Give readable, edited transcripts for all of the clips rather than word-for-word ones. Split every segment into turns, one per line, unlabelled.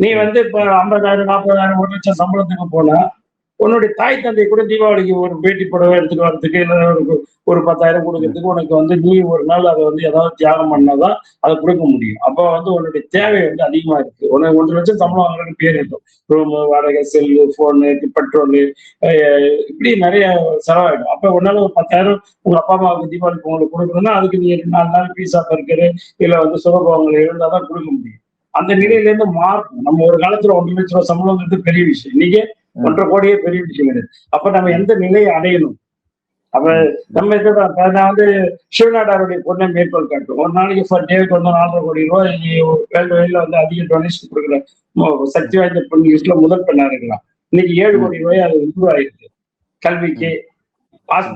நீ வந்து இப்ப 50,000 40,000 1,00,000 சம்பளத்துக்கு போனா உன்னுடைய தாய் தந்தை கூட தீபாவளிக்கு ஒரு பேட்டி புடவை எடுத்துட்டு வரதுக்கு இல்ல ஒரு 10,000 கொடுக்கறதுக்கு உனக்கு வந்து நீ ஒரு நாள் அதை வந்து ஏதாவது தியாகம் பண்ணாதான் அதை கொடுக்க முடியும். அப்ப வந்து உன்னுடைய தேவை வந்து அதிகமா இருக்கு. 1,00,000 சம்பளம் வாங்குறதுக்கு பேர் இருக்கும். ரூம் வாடகை, செல்லு, போனு, பெட்ரோலு, இப்படி நிறைய செலவாயிடும். அப்ப உன்னால ஒரு 10,000 உங்க அப்பா அம்மாவுக்கு தீபாவளிக்கு உங்களுக்கு கொடுக்கணும்னா அதுக்கு நீ 4 நாள் பீஸா பர்கரு இல்ல வந்து சுகபோகங்களை இருந்தாதான் கொடுக்க முடியும். அந்த நிலையில இருந்து மாறும். நம்ம ஒரு காலத்துல 1,00,000 சம்பளம்ன்றது பெரிய விஷயம். இன்னைக்கு 1,50,000 கோடியே பெரிய விஷயம் கிடையாது. அப்ப நம்ம எந்த நிலையை அடையணும்? அப்ப நம்ம இதுதான் நான் வந்து சிவநாடாருடைய பொண்ணை மேற்கோள் காட்டும். ஒரு நாளைக்கு ஃபார் டேக்கு வந்து 4,50 கோடி ரூபாய் வேர்ல்டு வைட்ல வந்து அதிக டொனேஷன் கொடுக்குற சக்தி வாய்ந்த பெண் லிஸ்ட்ல முதல் பெண்ணா இருக்கலாம். இன்னைக்கு 7 கோடி ரூபாய் அது உருவாயிருக்கு. கல்விக்கு,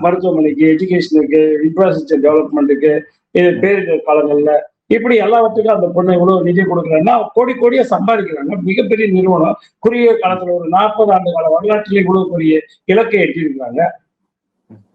மருத்துவமனைக்கு, எஜுகேஷனுக்கு, இன்ஃப்ராஸ்ட்ரக்சர் டெவலப்மெண்ட்டுக்கு, இது பேரிடர் காலங்கள்ல இப்படி எல்லாவற்றுக்கும் அந்த பொண்ணு இவ்வளவு நிதி கொடுக்குறாங்கன்னா கோடி கோடியா சம்பாதிக்கிறாங்க. மிகப்பெரிய நிறுவனம் குறுகிய காலத்துல ஒரு 40 ஆண்டு கால வரலாற்றிலே இவ்வளவு பெரிய இலக்கை எட்டியிருக்காங்க.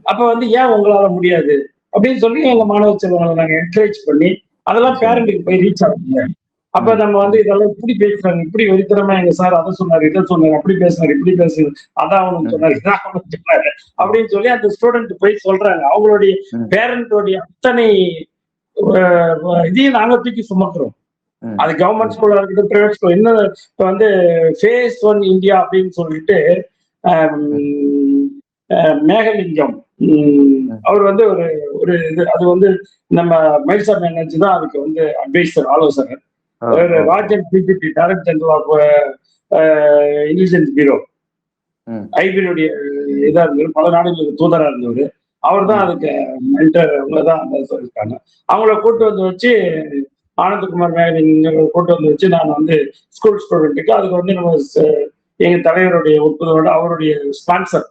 அப்ப வந்து ஏன் உங்களால முடியாது அப்படின்னு சொல்லி எங்க மாணவ செல்வங்களை நாங்க என்கரேஜ் பண்ணி அதெல்லாம் பேரண்ட்டுக்கு போய் ரீச் ஆகுங்க. அப்ப நம்ம வந்து இதெல்லாம் இப்படி பேசுறாங்க, இப்படி வெறித்தனமா எங்க சார் அதை சொன்னாரு, இதை சொன்னாரு, அப்படி பேசினாரு, இப்படி பேசுறாரு, அதான் அவனுக்கு சொன்னாரு, இதான் அவனுக்கு சொன்னாரு அப்படின்னு சொல்லி அந்த ஸ்டூடெண்ட் போய் சொல்றாங்க. அவங்களுடைய பேரண்டோடைய அத்தனை இதையும் நாங்க தூக்கி சுமக்கிறோம். அது கவர்மெண்ட் ஸ்கூல்ல இருக்கட்டும், பிரைவேட் ஸ்கூல். இன்னும் இப்ப வந்து ஃபேஸ் 1 இந்தியா அப்படின்னு சொல்லிட்டு மேகலிங்கம் அவர் வந்து ஒரு ஒரு இது அது வந்து நம்ம மைல்சா மேனேஜ் தான் அதுக்கு வந்து அட்வைசர், ஆலோசகர். ராஜன் பிஜிபி director general of intelligence bureau ஐபியினுடைய இதா இருந்தவர், பல நாடுகளுக்கு தூதரா இருந்தவர். அவர் தான் அதுக்கு மென்டர், அவங்க தான் அந்த சொல்லியிருக்காங்க. அவங்கள கூட்டு வந்து வச்சு ஆனந்தகுமார் மேகலிங்க கூட்டு வந்து வச்சு நான் வந்து ஸ்கூல் ஸ்டூடெண்ட்டுக்கு அதுக்கு வந்து நம்ம எங்க தலைவருடைய ஒப்புதலோட அவருடைய ஸ்பான்சர்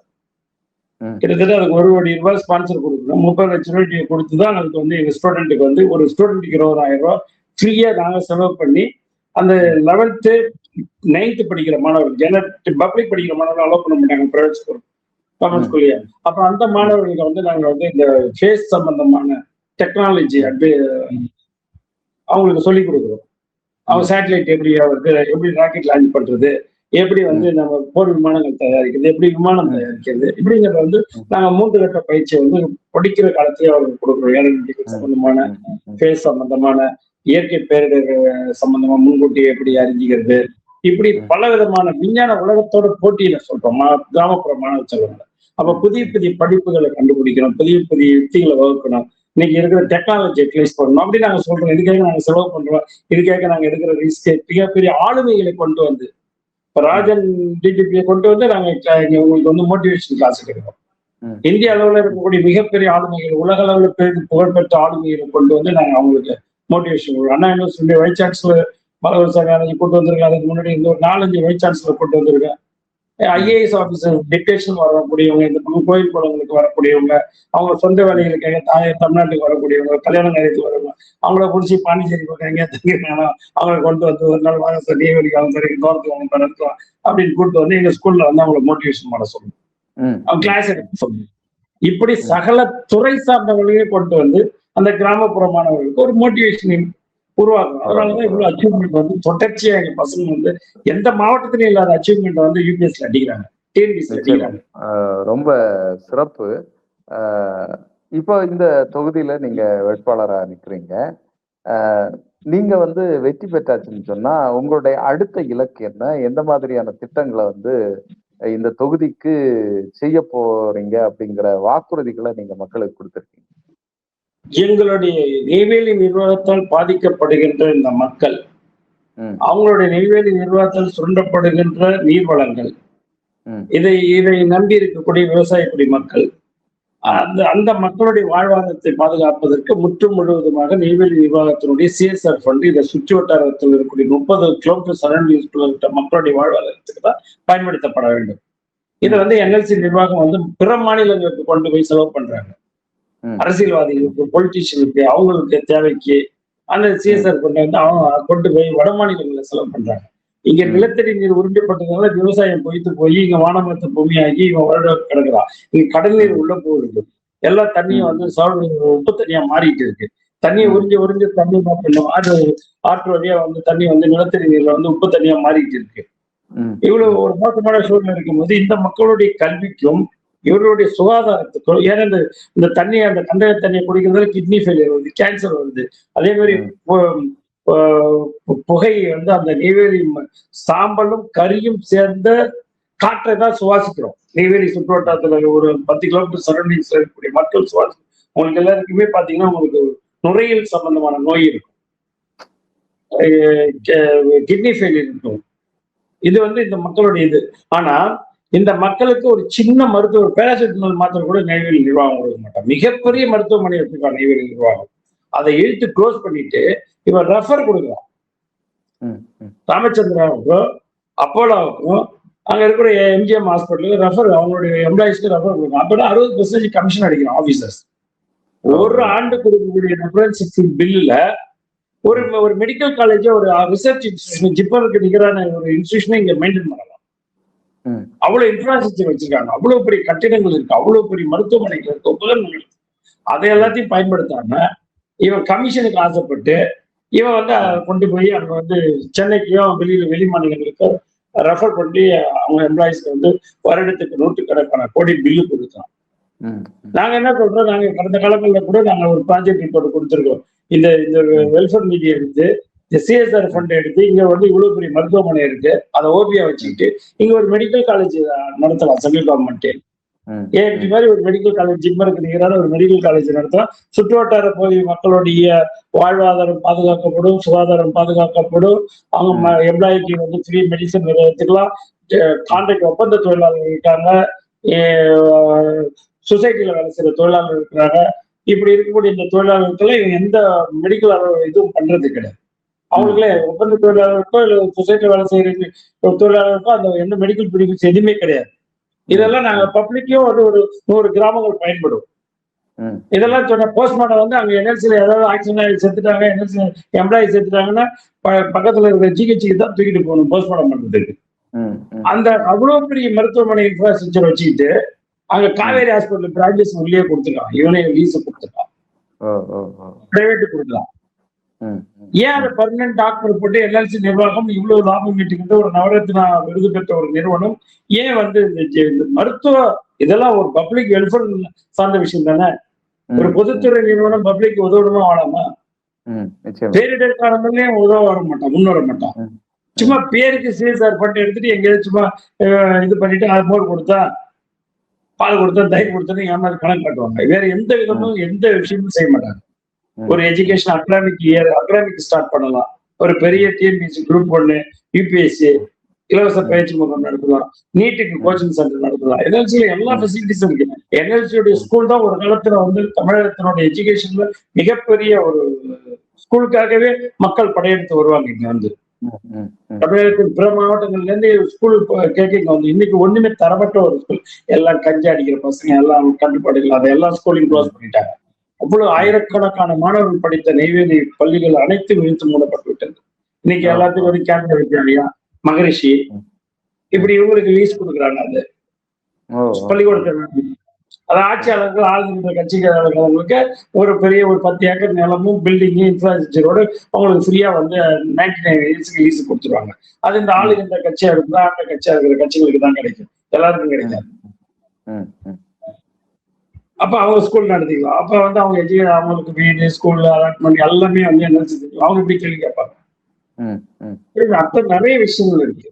கிட்டத்தட்ட அதுக்கு 1 கோடி ரூபாய் ஸ்பான்சர் கொடுக்கணும். 30 லட்சம் ரூபாய் கொடுத்துதான் அதுக்கு வந்து எங்க ஸ்டூடெண்ட்டுக்கு வந்து ஒரு ஸ்டூடெண்ட்டுக்கு 20,000 ரூபாய் ஃப்ரீயா நாங்க செலவு பண்ணி அந்த 11th 9th படிக்கிற மாணவர்கள், ஜெனரல் பப்ளிக் படிக்கிற மாணவர்கள் அலோவ் பண்ண மாட்டாங்க பிரைவேட் ஸ்கூல், கவர்மெண்ட் ஸ்கூல்லையே. அப்ப அந்த மாணவர்களுக்கு வந்து நாங்க வந்து இந்த ஃபேஸ் சம்பந்தமான டெக்னாலஜி அவங்களுக்கு சொல்லிக் கொடுக்குறோம். அவங்க சேட்டலைட் எப்படி ராக்கெட் லான்ச் பண்றது, எப்படி வந்து நம்ம போர் விமானங்கள் தயாரிக்கிறது, எப்படி விமானம் தயாரிக்கிறது, இப்படிங்கிறத வந்து நாங்க 3 கட்ட பயிற்சியை வந்து படிக்கிற காலத்திலேயே அவங்களுக்கு கொடுக்குறோம். ஏரோநாட்டிக்கல் சம்பந்தமான, ஃபேஸ் சம்பந்தமான, இயற்கை பேரிடர் சம்பந்தமா முன்கூட்டியே எப்படி அறிஞ்சிக்கிறது, இப்படி பல விதமான விஞ்ஞான உலகத்தோட போட்டியில சொல்றோம் கிராமப்புற மாணவ செல்வங்களை. அப்ப புதிய புதிய படிப்புகளை கண்டுபிடிக்கணும், புதிய புதிய யுக்திகளை வகுக்கணும், இன்னைக்கு இருக்கிற டெக்னாலஜி யூட்டிலைஸ் பண்ணணும் அப்படி நாங்க சொல்றோம். இதுக்காக நாங்க செலவு பண்றோம், இதுக்காக நாங்க எடுக்கிற ரிஸ்க் மிகப்பெரிய ஆளுமைகளை கொண்டு வந்து ராஜன் டிடிபியை கொண்டு வந்து நாங்க உங்களுக்கு வந்து மோட்டிவேஷன் கிளாஸ் எடுக்கிறோம். இந்திய அளவுல இருக்கக்கூடிய மிகப்பெரிய ஆளுமைகள், உலக அளவுல புகழ்பெற்ற ஆளுமைகளை கொண்டு வந்து நாங்க அவங்களுக்கு மோட்டிவேஷன். அண்ணா யூனிவர்சிட்டி வைஸ் சான்சலர் மலவர் சாமி கூட்டு வந்திருக்கேன். அதுக்கு முன்னாடி இந்த ஒரு 4-5 வைஸ் சான்சலர் கூட்டு வந்திருக்கேன். ஐஏஎஸ் ஆபீசர் டிக்டேஷன் வரக்கூடியவங்க, இந்த கோயில் குளங்களுக்கு வரக்கூடியவங்க, அவங்க சொந்த வேலைகளுக்காக தமிழ்நாட்டுக்கு வரக்கூடியவங்க, கல்யாண நேரத்துக்கு வரவங்க, அவங்கள பிடிச்சி பாண்டிச்சேரி பக்கம் எங்கேயா தங்கிருக்காங்களோ அவங்களை கொண்டு வந்து ஒரு நாள் வாங்க சார், நெய்வேலிக்காக சரி தோரத்துக்கு அவங்க நடத்துவோம் அப்படின்னு கூப்பிட்டு வந்து எங்க ஸ்கூல்ல வந்து அவங்களை மோட்டிவேஷன் பண்ண சொல்லணும், அவங்க கிளாஸ் எடுக்க சொல்லணும். இப்படி சகல துறை சார்ந்தவர்களையும் கொண்டு வந்து அந்த கிராமப்புற மாணவர்களுக்கு ஒரு மோட்டிவேஷன் உருவாக்கணும். அதனாலதான் இவ்வளவு அச்சீவ்மெண்ட் வந்து தொடர்ச்சியா எங்க பசங்க வந்து எந்த மாவட்டத்திலும் இல்லாத அச்சீவ்மெண்ட் வந்து யூபிஎஸ்ல அடிக்கிறாங்க, டிஎன்பிஎஸ்ல அடிக்கிறாங்க.
ரொம்ப சிறப்பு. இப்போ இந்த தொகுதியில நீங்க வேட்பாளரா நிக்கிறீங்க. நீங்க வந்து வெற்றி பெற்றாச்சுன்னு சொன்னா உங்களுடைய அடுத்த இலக்கு என்ன? எந்த மாதிரியான திட்டங்களை வந்து இந்த தொகுதிக்கு செய்ய போறீங்க அப்படிங்கிற வாக்குறுதிகளை நீங்க மக்களுக்கு கொடுத்துருக்கீங்க?
எங்களுடைய நெய்வேலி நிர்வாகத்தால் பாதிக்கப்படுகின்ற இந்த மக்கள், அவங்களுடைய நெய்வேலி நிர்வாகத்தால் சுரண்டப்படுகின்ற நீர்வளங்கள், இதை நம்பி இருக்கக்கூடிய விவசாய குடிமக்கள், அந்த மக்களுடைய வாழ்வாதாரத்தை பாதுகாப்பதற்கு முற்றும் முழுவதுமாக நெய்வேலி நிர்வாகத்தினுடைய சிஎஸ்ஆர் ஃபண்ட் இதை சுற்று வட்டாரத்தில் இருக்கக்கூடிய 30 கிலோமீட்டர் சரௌண்டிங்ஸ்குள்ள மக்களுடைய வாழ்வாதாரத்துக்கு தான் பயன்படுத்தப்பட வேண்டும். இதை வந்து என்எல்சி நிர்வாகம் வந்து பிற மாநிலங்களுக்கு கொண்டு போய் செலவு பண்றாங்க. அரசியல்வாதிகளுக்கு, பொலிட்டீஷியனுக்கு, அவங்களுக்கு தேவைக்கு அந்த சிஎஸ்ஆர் ஃபண்ட் வந்து அவங்க கொண்டு போய் வட மாநிலங்களில் செலவு பண்றாங்க. இங்க நிலத்தடி நீர் உறிஞ்சப்பட்டதுனால விவசாயம் பொய்த்து போய் இங்க வானமரத்து பூமியாகி இவங்க வருட கிடக்குறான். இங்க கடல் நீர் உள்ள போகுது, எல்லா தண்ணியும் வந்து உப்பு தண்ணியா மாறிட்டு இருக்கு. தண்ணியை உறிஞ்சு உறிஞ்சு தண்ணி என்ன பண்ணும், ஆற்று வழியா வந்து தண்ணி வந்து நிலத்தடி நீர்ல வந்து உப்பு தண்ணியா மாறிட்டு இருக்கு. இவ்வளவு ஒரு மோசமான சூழ்நிலை இருக்கும்போது இந்த மக்களுடைய கல்விக்கும் இவர்களுடைய சுகாதாரத்துக்கும், ஏன்னா இந்த தண்ணியை, அந்த கண்டக தண்ணியை குடிக்கிறதுல கிட்னி ஃபெயிலியர் வருது, கேன்சர் வருது. அதே மாதிரி புகை வந்து அந்த நெய்வேலி சாம்பலும் கரியும் சேர்ந்த காற்றை தான் சுவாசிக்கிறோம். நெய்வேலி சுற்றுவட்டாரத்துல ஒரு 10 கிலோமீட்டர் சரௌண்டிங்ஸ் இருக்கக்கூடிய மக்கள் சுவாசி, உங்களுக்கு எல்லாருக்குமே பாத்தீங்கன்னா உங்களுக்கு நுரையீரல் சம்பந்தமான நோய் இருக்கும், கிட்னி ஃபெயிலியர் இருக்கும். இது வந்து இந்த மக்களுடைய இது. ஆனா இந்த மக்களுக்கு ஒரு சின்ன மருத்துவ பேராசிட்டமால் மாத்திரை கூட நெய்வேலி நிர்வாகம் கொடுக்க மாட்டாங்க. மிகப்பெரிய மருத்துவமனை வச்சிருக்காங்க நெய்வேலி நிர்வாகம். அதை இழுத்து க்ளோஸ் பண்ணிட்டு இவன் ரெஃபர் கொடுக்குறான். ராமச்சந்திராவுக்கும் அப்போலோவுக்கும் அங்க இருக்கிற எம்ஜிஎம் ஹாஸ்பிட்டலுக்கு ரெஃபர், அவங்களுடைய எம்ப்ளாயிஸ்க்கு ரெஃபர் கொடுக்கும். அப்பதான் 60% கமிஷன் அடிக்கிறோம் ஆபீசர்ஸ். ஒரு ஆண்டு கொடுக்கக்கூடிய ரெஃபரன்ஸ் பில்லுல ஒரு மெடிக்கல் காலேஜ், ஒரு ரிசர்ச் இன்ஸ்டிடியூஷன், ஜிப்பருக்கு நிகரான ஒரு இன்ஸ்டிடியூஷனை இங்க மெயின்டைன் பண்ணலாம். அவ்வளவு இன்ஃப்ராஸ்ட்ரக்சர் வச்சிருக்காங்க, அவ்வளவு பெரிய கட்டிடங்கள் இருக்கு, அவ்வளவு பெரிய மருத்துவமனைகள் இருக்கு, உபகரணங்கள் இருக்கு. அதை எல்லாத்தையும் பயன்படுத்தாம இவன் கமிஷனுக்கு ஆசைப்பட்டு இவன் வந்து கொண்டு போய் அங்க வந்து சென்னைக்கோ வெளி மாநிலங்களுக்கு ரெஃபர் பண்ணி அவங்க எம்ப்ளாயிஸ்க்கு வந்து வருடத்துக்கு 100 கோடி பில்லு கொடுத்தோம். நாங்க என்ன சொல்றோம், நாங்க கடந்த காலங்களில் கூட நாங்க ஒரு ப்ராஜெக்ட் ரிப்போர்ட் கொடுத்துருக்கோம். இந்த வெல்ஃபேர் நிதி எடுத்து, இந்த சிஎஸ்ஆர் ஃபண்ட் எடுத்து இங்க வந்து இவ்வளவு பெரிய மருத்துவமனை இருக்கு, அதை ஓபியா வச்சுக்கிட்டு இங்க ஒரு மெடிக்கல் காலேஜ் நடத்தலாம். சென்ட்ரல் கவர்மெண்ட் ஏன் மாதிரி ஒரு மெடிக்கல் காலேஜ், ஜிம்மருக்கு நிகரான ஒரு மெடிக்கல் காலேஜ் நடத்தலாம். சுற்றுவட்டார பகுதி மக்களுடைய வாழ்வாதாரம் பாதுகாக்கப்படும், சுகாதாரம் பாதுகாக்கப்படும். அவங்க எம்ப்ளாய்க்கு வந்து ஃப்ரீ மெடிசன் எடுத்துக்கலாம். கான்ட்ராக்ட் ஒப்பந்த தொழிலாளர்கள் இருக்காங்க, சொசைட்டில வேலை செய்யற தொழிலாளர்கள் இருக்கிறாங்க. இப்படி இருக்கக்கூடிய இந்த தொழிலாளர்களுக்கு எந்த மெடிக்கல் இதுவும் பண்றது கிடையாது. அவங்களுக்குள்ள ஒப்பந்த தொழிலாளருக்கோ இல்ல சொசைட்டில வேலை செய்யற தொழிலாளருக்கோ அந்த எந்த மெடிக்கல் ப்ரிவிலேஜ் எதுவுமே கிடையாது. இதெல்லாம் நாங்க பப்ளிக்கும் வந்து ஒரு 100 கிராமங்கள் பயன்படும். இதெல்லாம் சொன்ன போஸ்ட்மார்ட்டம் வந்து அங்க என்எல்சியில ஏதாவது ஆக்சிடென்ட் செத்துட்டாங்க, என்எல்சி எம்ப்ளாயி செத்துட்டாங்கன்னா பக்கத்துல இருக்கிற ஜிஹெச்சுக்கு தான் தூக்கிட்டு போகணும் போஸ்ட்மார்ட்டம் பண்றதுக்கு. அந்த அவ்வளவு பெரிய மருத்துவமனை இன்ஃப்ராஸ்ட்ரக்சர் வச்சுக்கிட்டு அங்க காவேரி ஹாஸ்பிட்டல் பிரான்சஸ் உள்ளே கொடுத்துருக்கான், இவனே லீஸ் கொடுத்துருக்கான், பிரைவேட் கொடுக்கலாம். ஏன் அதை பர்மனன்ட் டாக்டர் போட்டு எல்எல்சி நிர்வாகம் இவ்வளவு லாபம் ஈட்டுக்கிட்ட ஒரு நவரத்னா விருது பெற்ற ஒரு நிறுவனம் ஏன் வந்து இந்த மருத்துவ இதெல்லாம் ஒரு பப்ளிக் வெல்ஃபேர் சார்ந்த விஷயம் தானே. ஒரு பொதுத்துறை நிறுவனம் பப்ளிக் உதவணுமா வாழாமா? பேரிடர் காலங்கள்லயும் உதவ வர மாட்டான், முன் வர மாட்டான். சும்மா பேருக்கு சிஎஸ்ஆர் ஃபண்ட் எடுத்துட்டு எங்கேயாவது சும்மா இது பண்ணிட்டு அது மோர் கொடுத்தா, பால் கொடுத்தா, தயிர் கொடுத்தா ஏமாதிரி கணக்கு காட்டுவாங்க. வேற எந்த விதமும் எந்த விஷயமும் செய்ய மாட்டாங்க. ஒரு எஜுகேஷன் அகாடமிக் ஸ்டார்ட் பண்ணலாம். ஒரு பெரிய டிஎன்பிஎஸ்சி குரூப் 1, யூபிஎஸ்சி இலவச பயிற்சி முகாம் நடத்தலாம், நீட்டுக்கு கோச்சிங் சென்டர் நடத்தலாம். என்எல்சியில எல்லா ஃபெசிலிட்டிஸும் இருக்கு. என்எல்சியோடைய ஸ்கூல் தான் ஒரு காலத்துல வந்து தமிழகத்தினுடைய எஜுகேஷன்ல மிகப்பெரிய ஒரு ஸ்கூலுக்காகவே மக்கள் படையெடுத்து வருவாங்க. இங்க வந்து தமிழகத்தின் பிற மாவட்டங்கள்ல இருந்து ஸ்கூல் கேட்க வந்து இன்னைக்கு ஒண்ணுமே தரப்பட்ட ஒரு ஸ்கூல். எல்லாம் கஞ்சி அடிக்கிற பசங்க, எல்லாம் கண்டுபாடுகள், அதை எல்லா ஸ்கூலையும் க்ளோஸ் பண்ணிட்டாங்க. அவ்வளவு ஆயிரக்கணக்கான மாணவர்கள் படித்த நெய்வேலி பள்ளிகள் அனைத்தும் இழுத்து மூடப்பட்டு விட்டது. இன்னைக்கு எல்லாத்துக்கும் வந்து கேந்திர வித்யாலயா, மகரிஷி இப்படி இவங்களுக்கு லீஸ் கொடுக்குறாங்க. அது பள்ளிக்கூடத்தை அது ஆட்சியாளர்கள் ஆளுகின்ற கட்சிக்காரர்களுக்கு ஒரு பெரிய ஒரு 10 ஏக்கர் நிலமும் பில்டிங்கு இன்ஃப்ராஸ்ட்ரக்சரோடு அவங்களுக்கு ஃப்ரீயா வந்து 99 இயர்ஸ்க்கு லீஸ் கொடுத்துருவாங்க. அது இந்த ஆளுகின்ற கட்சியா இருந்தா அந்த கட்சியா இருக்கிற கட்சிகளுக்கு தான் கிடைக்கும், எல்லாருக்கும் கிடைக்காது. அப்ப அவங்க ஸ்கூல் நடத்திக்கலாம். அப்ப வந்து அவங்க அவங்களுக்கு வீடு, ஸ்கூல் அலாட்மெண்ட் எல்லாமே வந்து என்ன செஞ்சு அவங்க இப்படி கேள்வி கேட்பாங்க. அப்புறம் நிறைய விஷயங்கள் இருக்கு.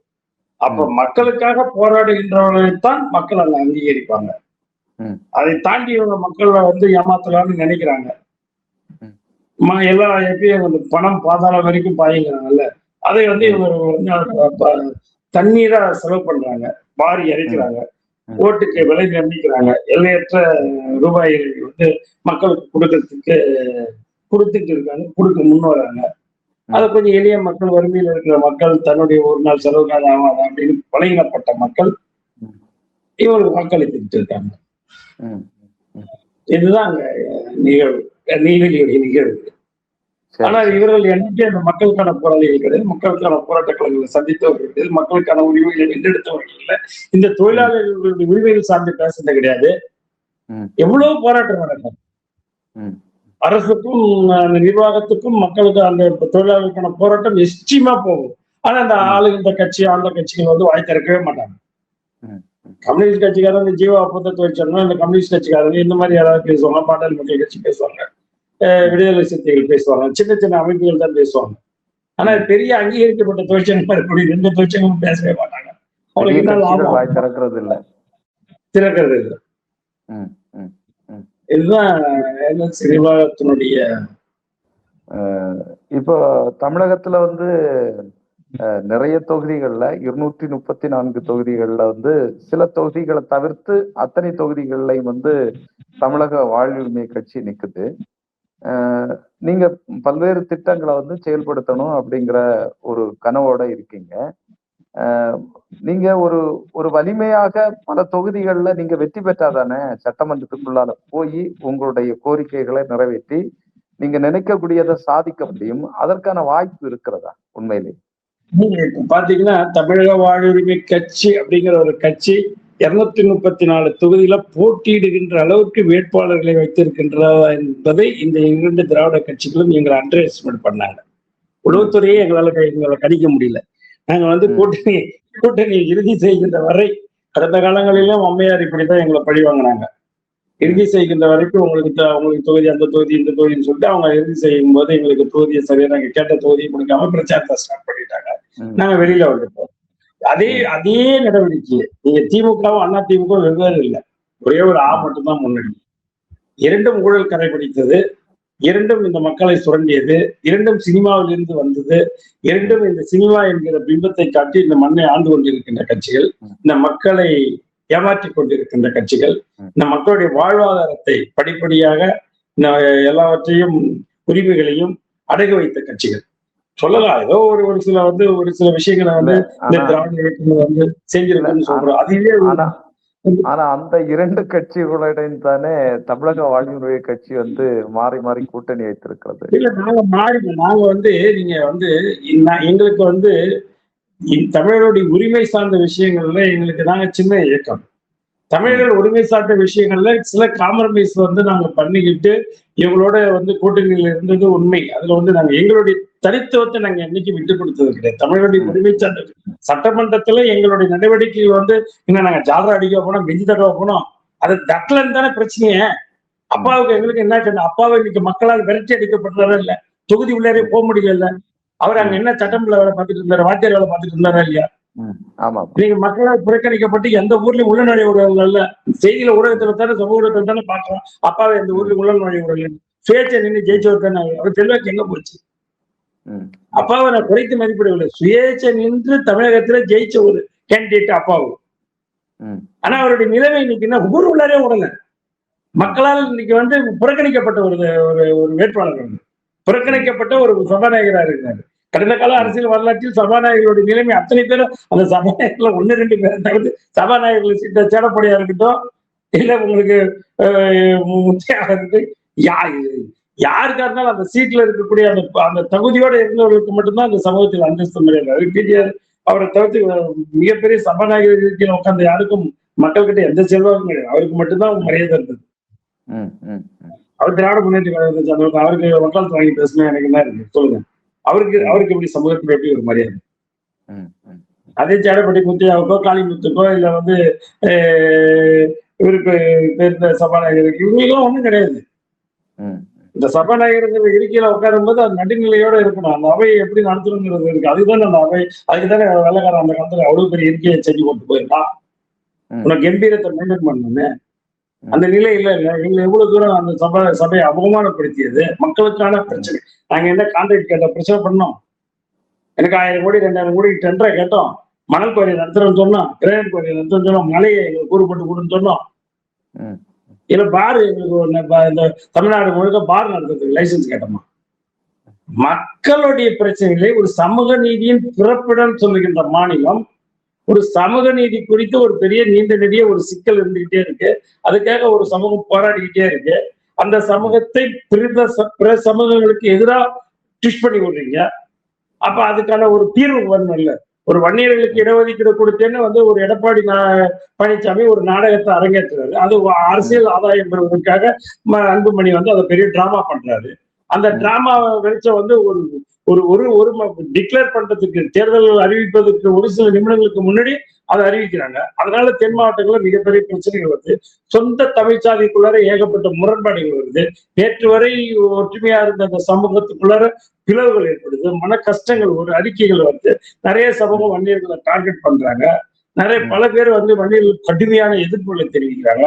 அப்ப மக்களுக்காக போராடுகின்றவர்களைத்தான் மக்கள் அங்க அங்கீகரிப்பாங்க. அதை தாண்டி இவங்க மக்களை வந்து ஏமாத்தலாம்னு நினைக்கிறாங்க. எல்லா எப்பயும் வந்து பணம் பாதாள வரைக்கும் பாய்கிறாங்கல்ல, அதை வந்து இவங்க தண்ணீரா செலவு பண்றாங்க, வாரி இறைக்கிறாங்க, ஓட்டுக்கு விலை நிர்ணயிக்கிறாங்க, எல்லையற்ற ரூபாய்களை வந்து மக்களுக்கு கொடுத்துட்டு இருக்காங்க, கொடுக்க முன் வராங்க. அதை கொஞ்சம் எளிய மக்கள், வறுமையில் இருக்கிற மக்கள், தன்னுடைய ஒரு நாள் செலவுக்காக ஆகாது அப்படின்னு பழகினப்பட்ட மக்கள் இவங்களுக்கு வாக்களித்துட்டு இருக்காங்க. இதுதான் அங்க நிகழ்வு, நெய்வேலியுடைய நிகழ்வு. ஆனால் இவர்கள் என்னைக்கே அந்த மக்களுக்கான போராளிகள் கிடையாது, மக்களுக்கான போராட்ட களங்களை சந்தித்தவர்கள் கிடையாது, மக்களுக்கான உரிமைகளை வென்றெடுத்தவர்கள் இல்லை, இந்த தொழிலாளர்களுடைய உரிமைகள் சார்ந்து பேசுறது கிடையாது. எவ்வளவு போராட்டம் நடக்கும். அரசுக்கும் அந்த நிர்வாகத்துக்கும் மக்களுக்கு அந்த தொழிலாளர்களுக்கான போராட்டம் எஸ்ட்ரீமா போகும். ஆனா அந்த ஆளுகின்ற கட்சி அந்த கட்சிகள் வந்து வாய் திறக்கவே மாட்டாங்க. கம்யூனிஸ்ட் கட்சிக்காரங்க ஜீவா புத்த தொழிற்சங்கம், இந்த கம்யூனிஸ்ட் கட்சிக்காரங்க இந்த மாதிரி யாராவது பேசுவாங்க, பாட்டாளி மக்கள் கட்சி பேசுவாங்க, விடுதலை சிறுத்தைகள் பேசுவாங்க, சின்ன சின்ன அமைப்புகள் தான் பேசுவாங்க. ஆனா பெரிய அங்கீகரிக்கப்பட்ட தொழிற்சங்கம் இருக்கக்கூடிய எந்த தொழிற்சங்கமும் பேசவே மாட்டாங்க. அவங்களுக்கு என்ன லாபம்?
வாய் திறக்கிறது இல்லை.
திறக்கிறது இல்லை. இதுதான் நிர்வாகத்தினுடைய.
இப்போ தமிழகத்துல வந்து நிறைய தொகுதிகள்ல 234 தொகுதிகள்ல வந்து சில தொகுதிகளை தவிர்த்து அத்தனை தொகுதிகள்லையும் வந்து தமிழக வாழ்வுரிமை கட்சி நிக்குது. நீங்க பல்வேறு திட்டங்களை வந்து செயல்படுத்தணும் அப்படிங்கிற ஒரு கனவோட இருக்கீங்க. நீங்க ஒரு வலிமையாக பல தொகுதிகள்ல நீங்க வெற்றி பெற்றாதானே சட்டமன்றத்துக்குள்ளால போய் உங்களுடைய கோரிக்கைகளை நிறைவேற்றி நீங்க நினைக்கக்கூடியதை சாதிக்க முடியும். அதற்கான வாய்ப்பு இருக்கிறதா உண்மையிலே?
நீங்க பாத்தீங்கன்னா தமிழக வாழ்வுரிமை கட்சி அப்படிங்கிற ஒரு கட்சி 234 தொகுதியில போட்டியிடுகின்ற அளவுக்கு வேட்பாளர்களை வைத்திருக்கின்றதா என்பதை இந்த 2 திராவிட கட்சிகளும் எங்களை அண்டர் எஸ்டிமேட் பண்ணாங்க. உளவுத்துறையே எங்களை கணிக்க முடியல. நாங்க வந்து கூட்டணி இறுதி செய்கின்ற வரை, கடந்த காலங்களிலும் அம்மையார் இப்படித்தான் எங்களை பழி வாங்கினாங்க. இறுதி செய்கின்ற வரைக்கும் உங்களுக்கு தொகுதி அந்த தொகுதி இந்த தொகுதின்னு சொல்லிட்டு அவங்க இறுதி செய்யும் போது எங்களுக்கு தொகுதியை சரியா நாங்க கேட்ட தொகுதியை முடிக்காம பிரச்சாரத்தை ஸ்டார்ட் பண்ணிட்டாங்க. நாங்க வெளியில வந்துட்டோம். அதே நடவடிக்கை நீங்க திமுகவும் அண்ணா திமுக வெவ்வேறு இல்லை, ஒரே ஒரு மட்டும்தான் முன்னாடி. இரண்டும் ஊழல் கரை பிடித்தது, இரண்டும் இந்த மக்களை சுரண்டியது, இரண்டும் சினிமாவில் இருந்து வந்தது, இரண்டும் இந்த சினிமா என்கிற பிம்பத்தை காட்டி இந்த மண்ணை ஆண்டு கொண்டிருக்கின்ற கட்சிகள், இந்த மக்களை ஏமாற்றிக் கொண்டிருக்கின்ற கட்சிகள், இந்த மக்களுடைய வாழ்வாதாரத்தை படிப்படியாக எல்லாவற்றையும் உரிமைகளையும் அடகு வைத்த கட்சிகள் சொல்லலாம். ஏதோ ஒரு சில விஷயங்களை வந்து இந்த திராவிட இயக்கம் வந்து செஞ்சிருக்குன்னு சொல்றோம். அதுவே
ஆனா அந்த 2 கட்சிகளுடன் தானே தமிழக வாழ்வுரிமை கட்சி வந்து மாறி மாறி கூட்டணி வைத்திருக்கிறது.
இல்ல நாங்க வந்து நீங்க வந்து எங்களுக்கு வந்து தமிழருடைய உரிமை சார்ந்த விஷயங்கள்ல எங்களுக்கு நாங்க சின்ன இயக்கம். தமிழர்கள் உரிமை சார்ந்த விஷயங்கள்ல சில காம்ப்ரமைஸ் வந்து நாங்க பண்ணிக்கிட்டு இவங்களோட வந்து கூட்டணியில் இருந்தது உண்மை. அதுல வந்து நாங்க எங்களுடைய தனித்துவத்தை நாங்க என்னைக்கு விட்டு கொடுத்தது கிடையாது. தமிழருடைய உரிமை சார்ந்த சட்டமன்றத்துல எங்களுடைய நடவடிக்கைகள் வந்து இன்னும் நாங்க ஜாலரா அடிக்க போனோம், பெஞ்சு தடவை போனோம், அது தட்டலன்னு தானே பிரச்சனையே. அப்பாவுக்கு எங்களுக்கு என்ன சொன்ன, அப்பாவை இன்னைக்கு மக்களால் விரட்டி அடிக்கப்பட்டதா இல்ல, தொகுதி உள்ளாரே போக முடியல. அவர் அங்க என்ன சட்டமன்ற வேலை பார்த்துட்டு இருந்தாரு, வாத்தியார் வேலை பார்த்துட்டு இருந்தாரா இல்லையா? நீங்க மக்களால் புறக்கணிக்கப்பட்டு எந்த ஊர்லயும் உள்ள நுழைய விடல. செய்தியில ஊடகத்துல தானே, சமூக ஊடகத்துல தானே பாக்குறோம். அப்பாவை எந்த ஊர்லயும் உள்ள நுழைய விடல. சுயேட்சை நின்று ஜெயிச்சவர் தானே. அவர் செல்வாக்கு எங்க போச்சு? அப்பாவை நான் குறைத்து மதிப்பிடவில்லை. சுயேட்சை நின்று தமிழகத்துல ஜெயிச்ச ஒரு கேண்டிடேட் அப்பாவு. ஆனா அவருடைய நிலைமை இன்னைக்கு என்ன, ஊர் உள்ளாரே விடல. மக்களால் இன்னைக்கு வந்து புறக்கணிக்கப்பட்ட ஒரு வேட்பாளர், புறக்கணிக்கப்பட்ட ஒரு சபாநாயகரா இருக்கிறாரு. கடந்த கால அரசியல் வரலாற்றில் சபாநாயகர்களுடைய நிலைமை அத்தனை பேரும் அந்த சபாநாயகர்ல 1-2 பேர் தவிர்த்து சபாநாயகர்கள் சீட்டை சேடப்படியா இருக்கட்டும், இல்ல உங்களுக்கு யாருக்கா இருந்தாலும் அந்த சீட்ல இருக்கக்கூடிய அந்த தகுதியோட இருந்தவர்களுக்கு மட்டும்தான் அந்த சமூகத்தில் அந்தஸ்து மரியாதை. பிடிஆர் அவரை தவிர்த்து மிகப்பெரிய சபாநாயகர் இருக்கையில் உட்கார்ந்த யாருக்கும் மக்கள்கிட்ட எந்த செல்வாக்கும் கிடையாது. அவருக்கு மட்டும்தான் மரியாதை இருந்தது. அவர் திராவிட முன்னேற்ற கழகத்தை அவருக்கு வக்காலத்து வாங்கி பேசணும் எனக்கு என்ன இருக்கு சொல்லுங்க. அவருக்கு எப்படி சமூகத்துக்கு எப்படி ஒரு மரியாதை? அதே சேடப்பட்டி முத்தையாவுக்கோ காளிமுத்துக்கோ இல்ல வந்து இவருக்கு பேர்ந்த சபாநாயகருக்கு இவங்களுக்கெல்லாம் ஒண்ணும் கிடையாது. இந்த சபாநாயகருங்கிற இருக்கையில உட்காரும் போது அது நடுநிலையோட இருக்கணும். அந்த அவையை எப்படி நடத்தணுங்கிறது இருக்கு. அதுதானே அந்த அவை, அதுக்குதானே வெள்ளக்காரன் அந்த காலத்துல அவ்வளவு பெரிய இருக்கையை செஞ்சு கொண்டு போயிருக்கான். உனக்கு கம்பீரத்தை மெயின்டைன் பண்ணணும்னு அந்த நிலை இல்ல. எங்களை எவ்வளவு தூரம் அந்த சபையை அவமானப்படுத்தியது மக்களுக்கான பிரச்சனை. நாங்க என்ன கான்ட்ராக்ட் கேட்ட பிரச்சனை பண்ணோம். எனக்கு 1000 கோடி 2000 கோடி டெண்டரை கேட்டோம். மணல் கோரியை நடத்துறோம்னு சொன்னோம், கிரேனைட் கோரியை நடத்துறோம்னு சொன்னோம், மலையை எங்களுக்கு கூறுபட்டு கொடுன்னு சொன்னோம். இல்ல பார் எங்களுக்கு இந்த தமிழ்நாடு முழுக்க பார் நடத்துறதுக்கு லைசன்ஸ் கேட்டோமா? மக்களுடைய பிரச்சனைகளை ஒரு சமூக நீதியின் பிறப்பிடம் சொல்லுகின்ற மாநிலம், ஒரு சமூக நீதி குறித்து ஒரு பெரிய நீண்ட நெடிய ஒரு சிக்கல் இருந்துகிட்டே இருக்கு. அதுக்காக ஒரு சமூகம் போராடிக்கிட்டே இருக்கு. அந்த சமூகத்தை பிற சமூகங்களுக்கு எதிராக ட்விஸ்ட் பண்ணி விடுறீங்க. அப்ப அதுக்கான ஒரு தீர்வு வரணும் இல்ல. ஒரு வன்னியர்களுக்கு இடஒதுக்கீடு கொடுத்தேன்னு வந்து ஒரு எடப்பாடி பழனிசாமி ஒரு நாடகத்தை அரங்கேற்றுறாரு. அது அரசியல் ஆதாயம் பெறுவதற்காக அன்புமணி வந்து அதை பெரிய டிராமா பண்றாரு. அந்த டிராமா வெளிச்சம் வந்து ஒரு ஒரு ஒரு ஒரு டிக்ளேர் பண்றதுக்கு, தேர்தல் அறிவிப்பதற்கு ஒரு சில நிமிடங்களுக்கு முன்னாடி அதை அறிவிக்கிறாங்க. அதனால தென் மாவட்டங்கள்ல மிகப்பெரிய பிரச்சனைகள் வருது. சொந்த தமிழ் சாதிக்குள்ளார ஏகப்பட்ட முரண்பாடுகள் வருது. நேற்று வரை ஒற்றுமையா இருந்த அந்த சமூகத்துக்குள்ளார பிளவுகள் ஏற்படுது, மன கஷ்டங்கள், ஒரு அறிக்கைகள் வருது. நிறைய சமூகம் வன்னியர்களை டார்கெட் பண்றாங்க. நிறைய பல பேர் வந்து வன்னியர்கள் கடுமையான எதிர்ப்புகளை தெரிவிக்கிறாங்க.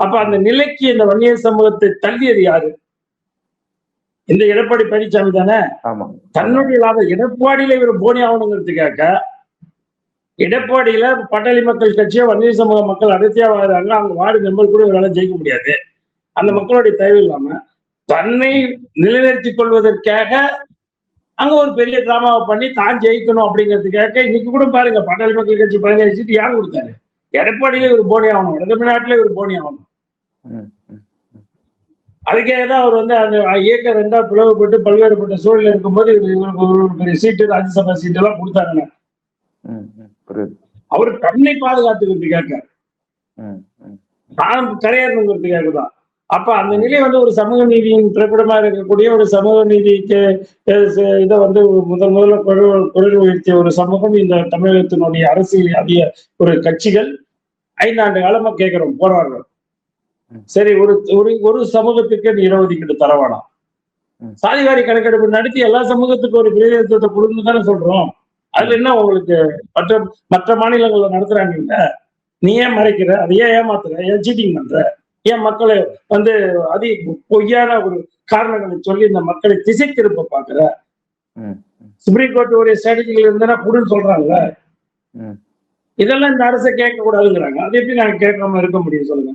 அப்ப அந்த நிலைக்கு இந்த வன்னியர் சமூகத்தை தள்ளியது யாரு? இந்த எடப்பாடி பழனிசாமி தானே. தன்னுடைய லாபம் எடப்பாடியில இவர் போனி ஆகணுங்கிறதுக்காக எடப்பாடியில பட்டாளி மக்கள் கட்சியோ வன்னியர் சமூக மக்கள் அடர்த்தியா வாழ்றாங்க. அவங்க வார்டு மெம்பர் கூட இவரால ஜெயிக்க முடியாது. அந்த மக்களுடைய தேவை இல்லாம தன்னை நிலைநிறுத்திக் கொள்வதற்காக அங்க ஒரு பெரிய டிராமாவை பண்ணி தான் ஜெயிக்கணும் அப்படிங்கிறதுக்காக இன்னைக்கு கூட பாருங்க, பட்டாளி மக்கள் கட்சி 15 சீட்டு யார் கொடுத்தாரு? எடப்பாடியில இவர் போனி ஆகணும், வட தமிழ்நாட்டுல இவர் போனி ஆகணும். அதுக்காக தான் அவர் வந்து அந்த இயக்கம் 2ஆ பிளவுபட்டு பல்வேறுபட்ட சூழல் இருக்கும்போது இவருக்கு ஒரு பெரிய சீட்டு, ராஜ்யசபா சீட்டு எல்லாம் கொடுத்தாங்க. அவர் தன்னை பாதுகாத்துக்கிறதுக்காக, தான் கரையேறணுங்கிறதுக்காக தான். அப்ப அந்த நிலை வந்து ஒரு சமூக நீதியின் பிறப்பிடமா இருக்கக்கூடிய ஒரு சமூக நீதிக்கு இதை வந்து முதல்ல குரல் உயர்த்திய ஒரு சமூகம் இந்த தமிழகத்தினுடைய அரசியல் ஒரு கட்சிகள் 5 ஆண்டு காலமா கேட்கிறோம், போராடுறோம். சரி, ஒரு ஒரு சமூகத்துக்கு இடஒதுக்கீடு தரவானாம். சாதிவாரி கணக்கெடுப்பு நடத்தி எல்லா சமூகத்துக்கும் ஒரு பிரதிநிதித்துவத்தை கொடுன்னு தானே சொல்றோம். அதுல என்ன உங்களுக்கு மற்ற மாநிலங்கள்ல நடத்துறாங்க, நீ ஏன் மறைக்கிற? அதை ஏன் ஏமாத்துற? ஏன் சீட்டிங் பண்ற? ஏன் மக்களை வந்து பொய்யான ஒரு காரணங்களை சொல்லி இந்த மக்களை திசை திருப்ப பாக்குற? சுப்ரீம் கோர்ட் ஒரு ஸ்ட்ராட்டஜிகள் இருந்தா புடுன்னு சொல்றாங்க. இதெல்லாம் இந்த அரசை கேட்க கூடாதுங்கிறாங்க. அது எப்படி நாங்க கேட்காம இருக்க முடியும் சொல்லுங்க?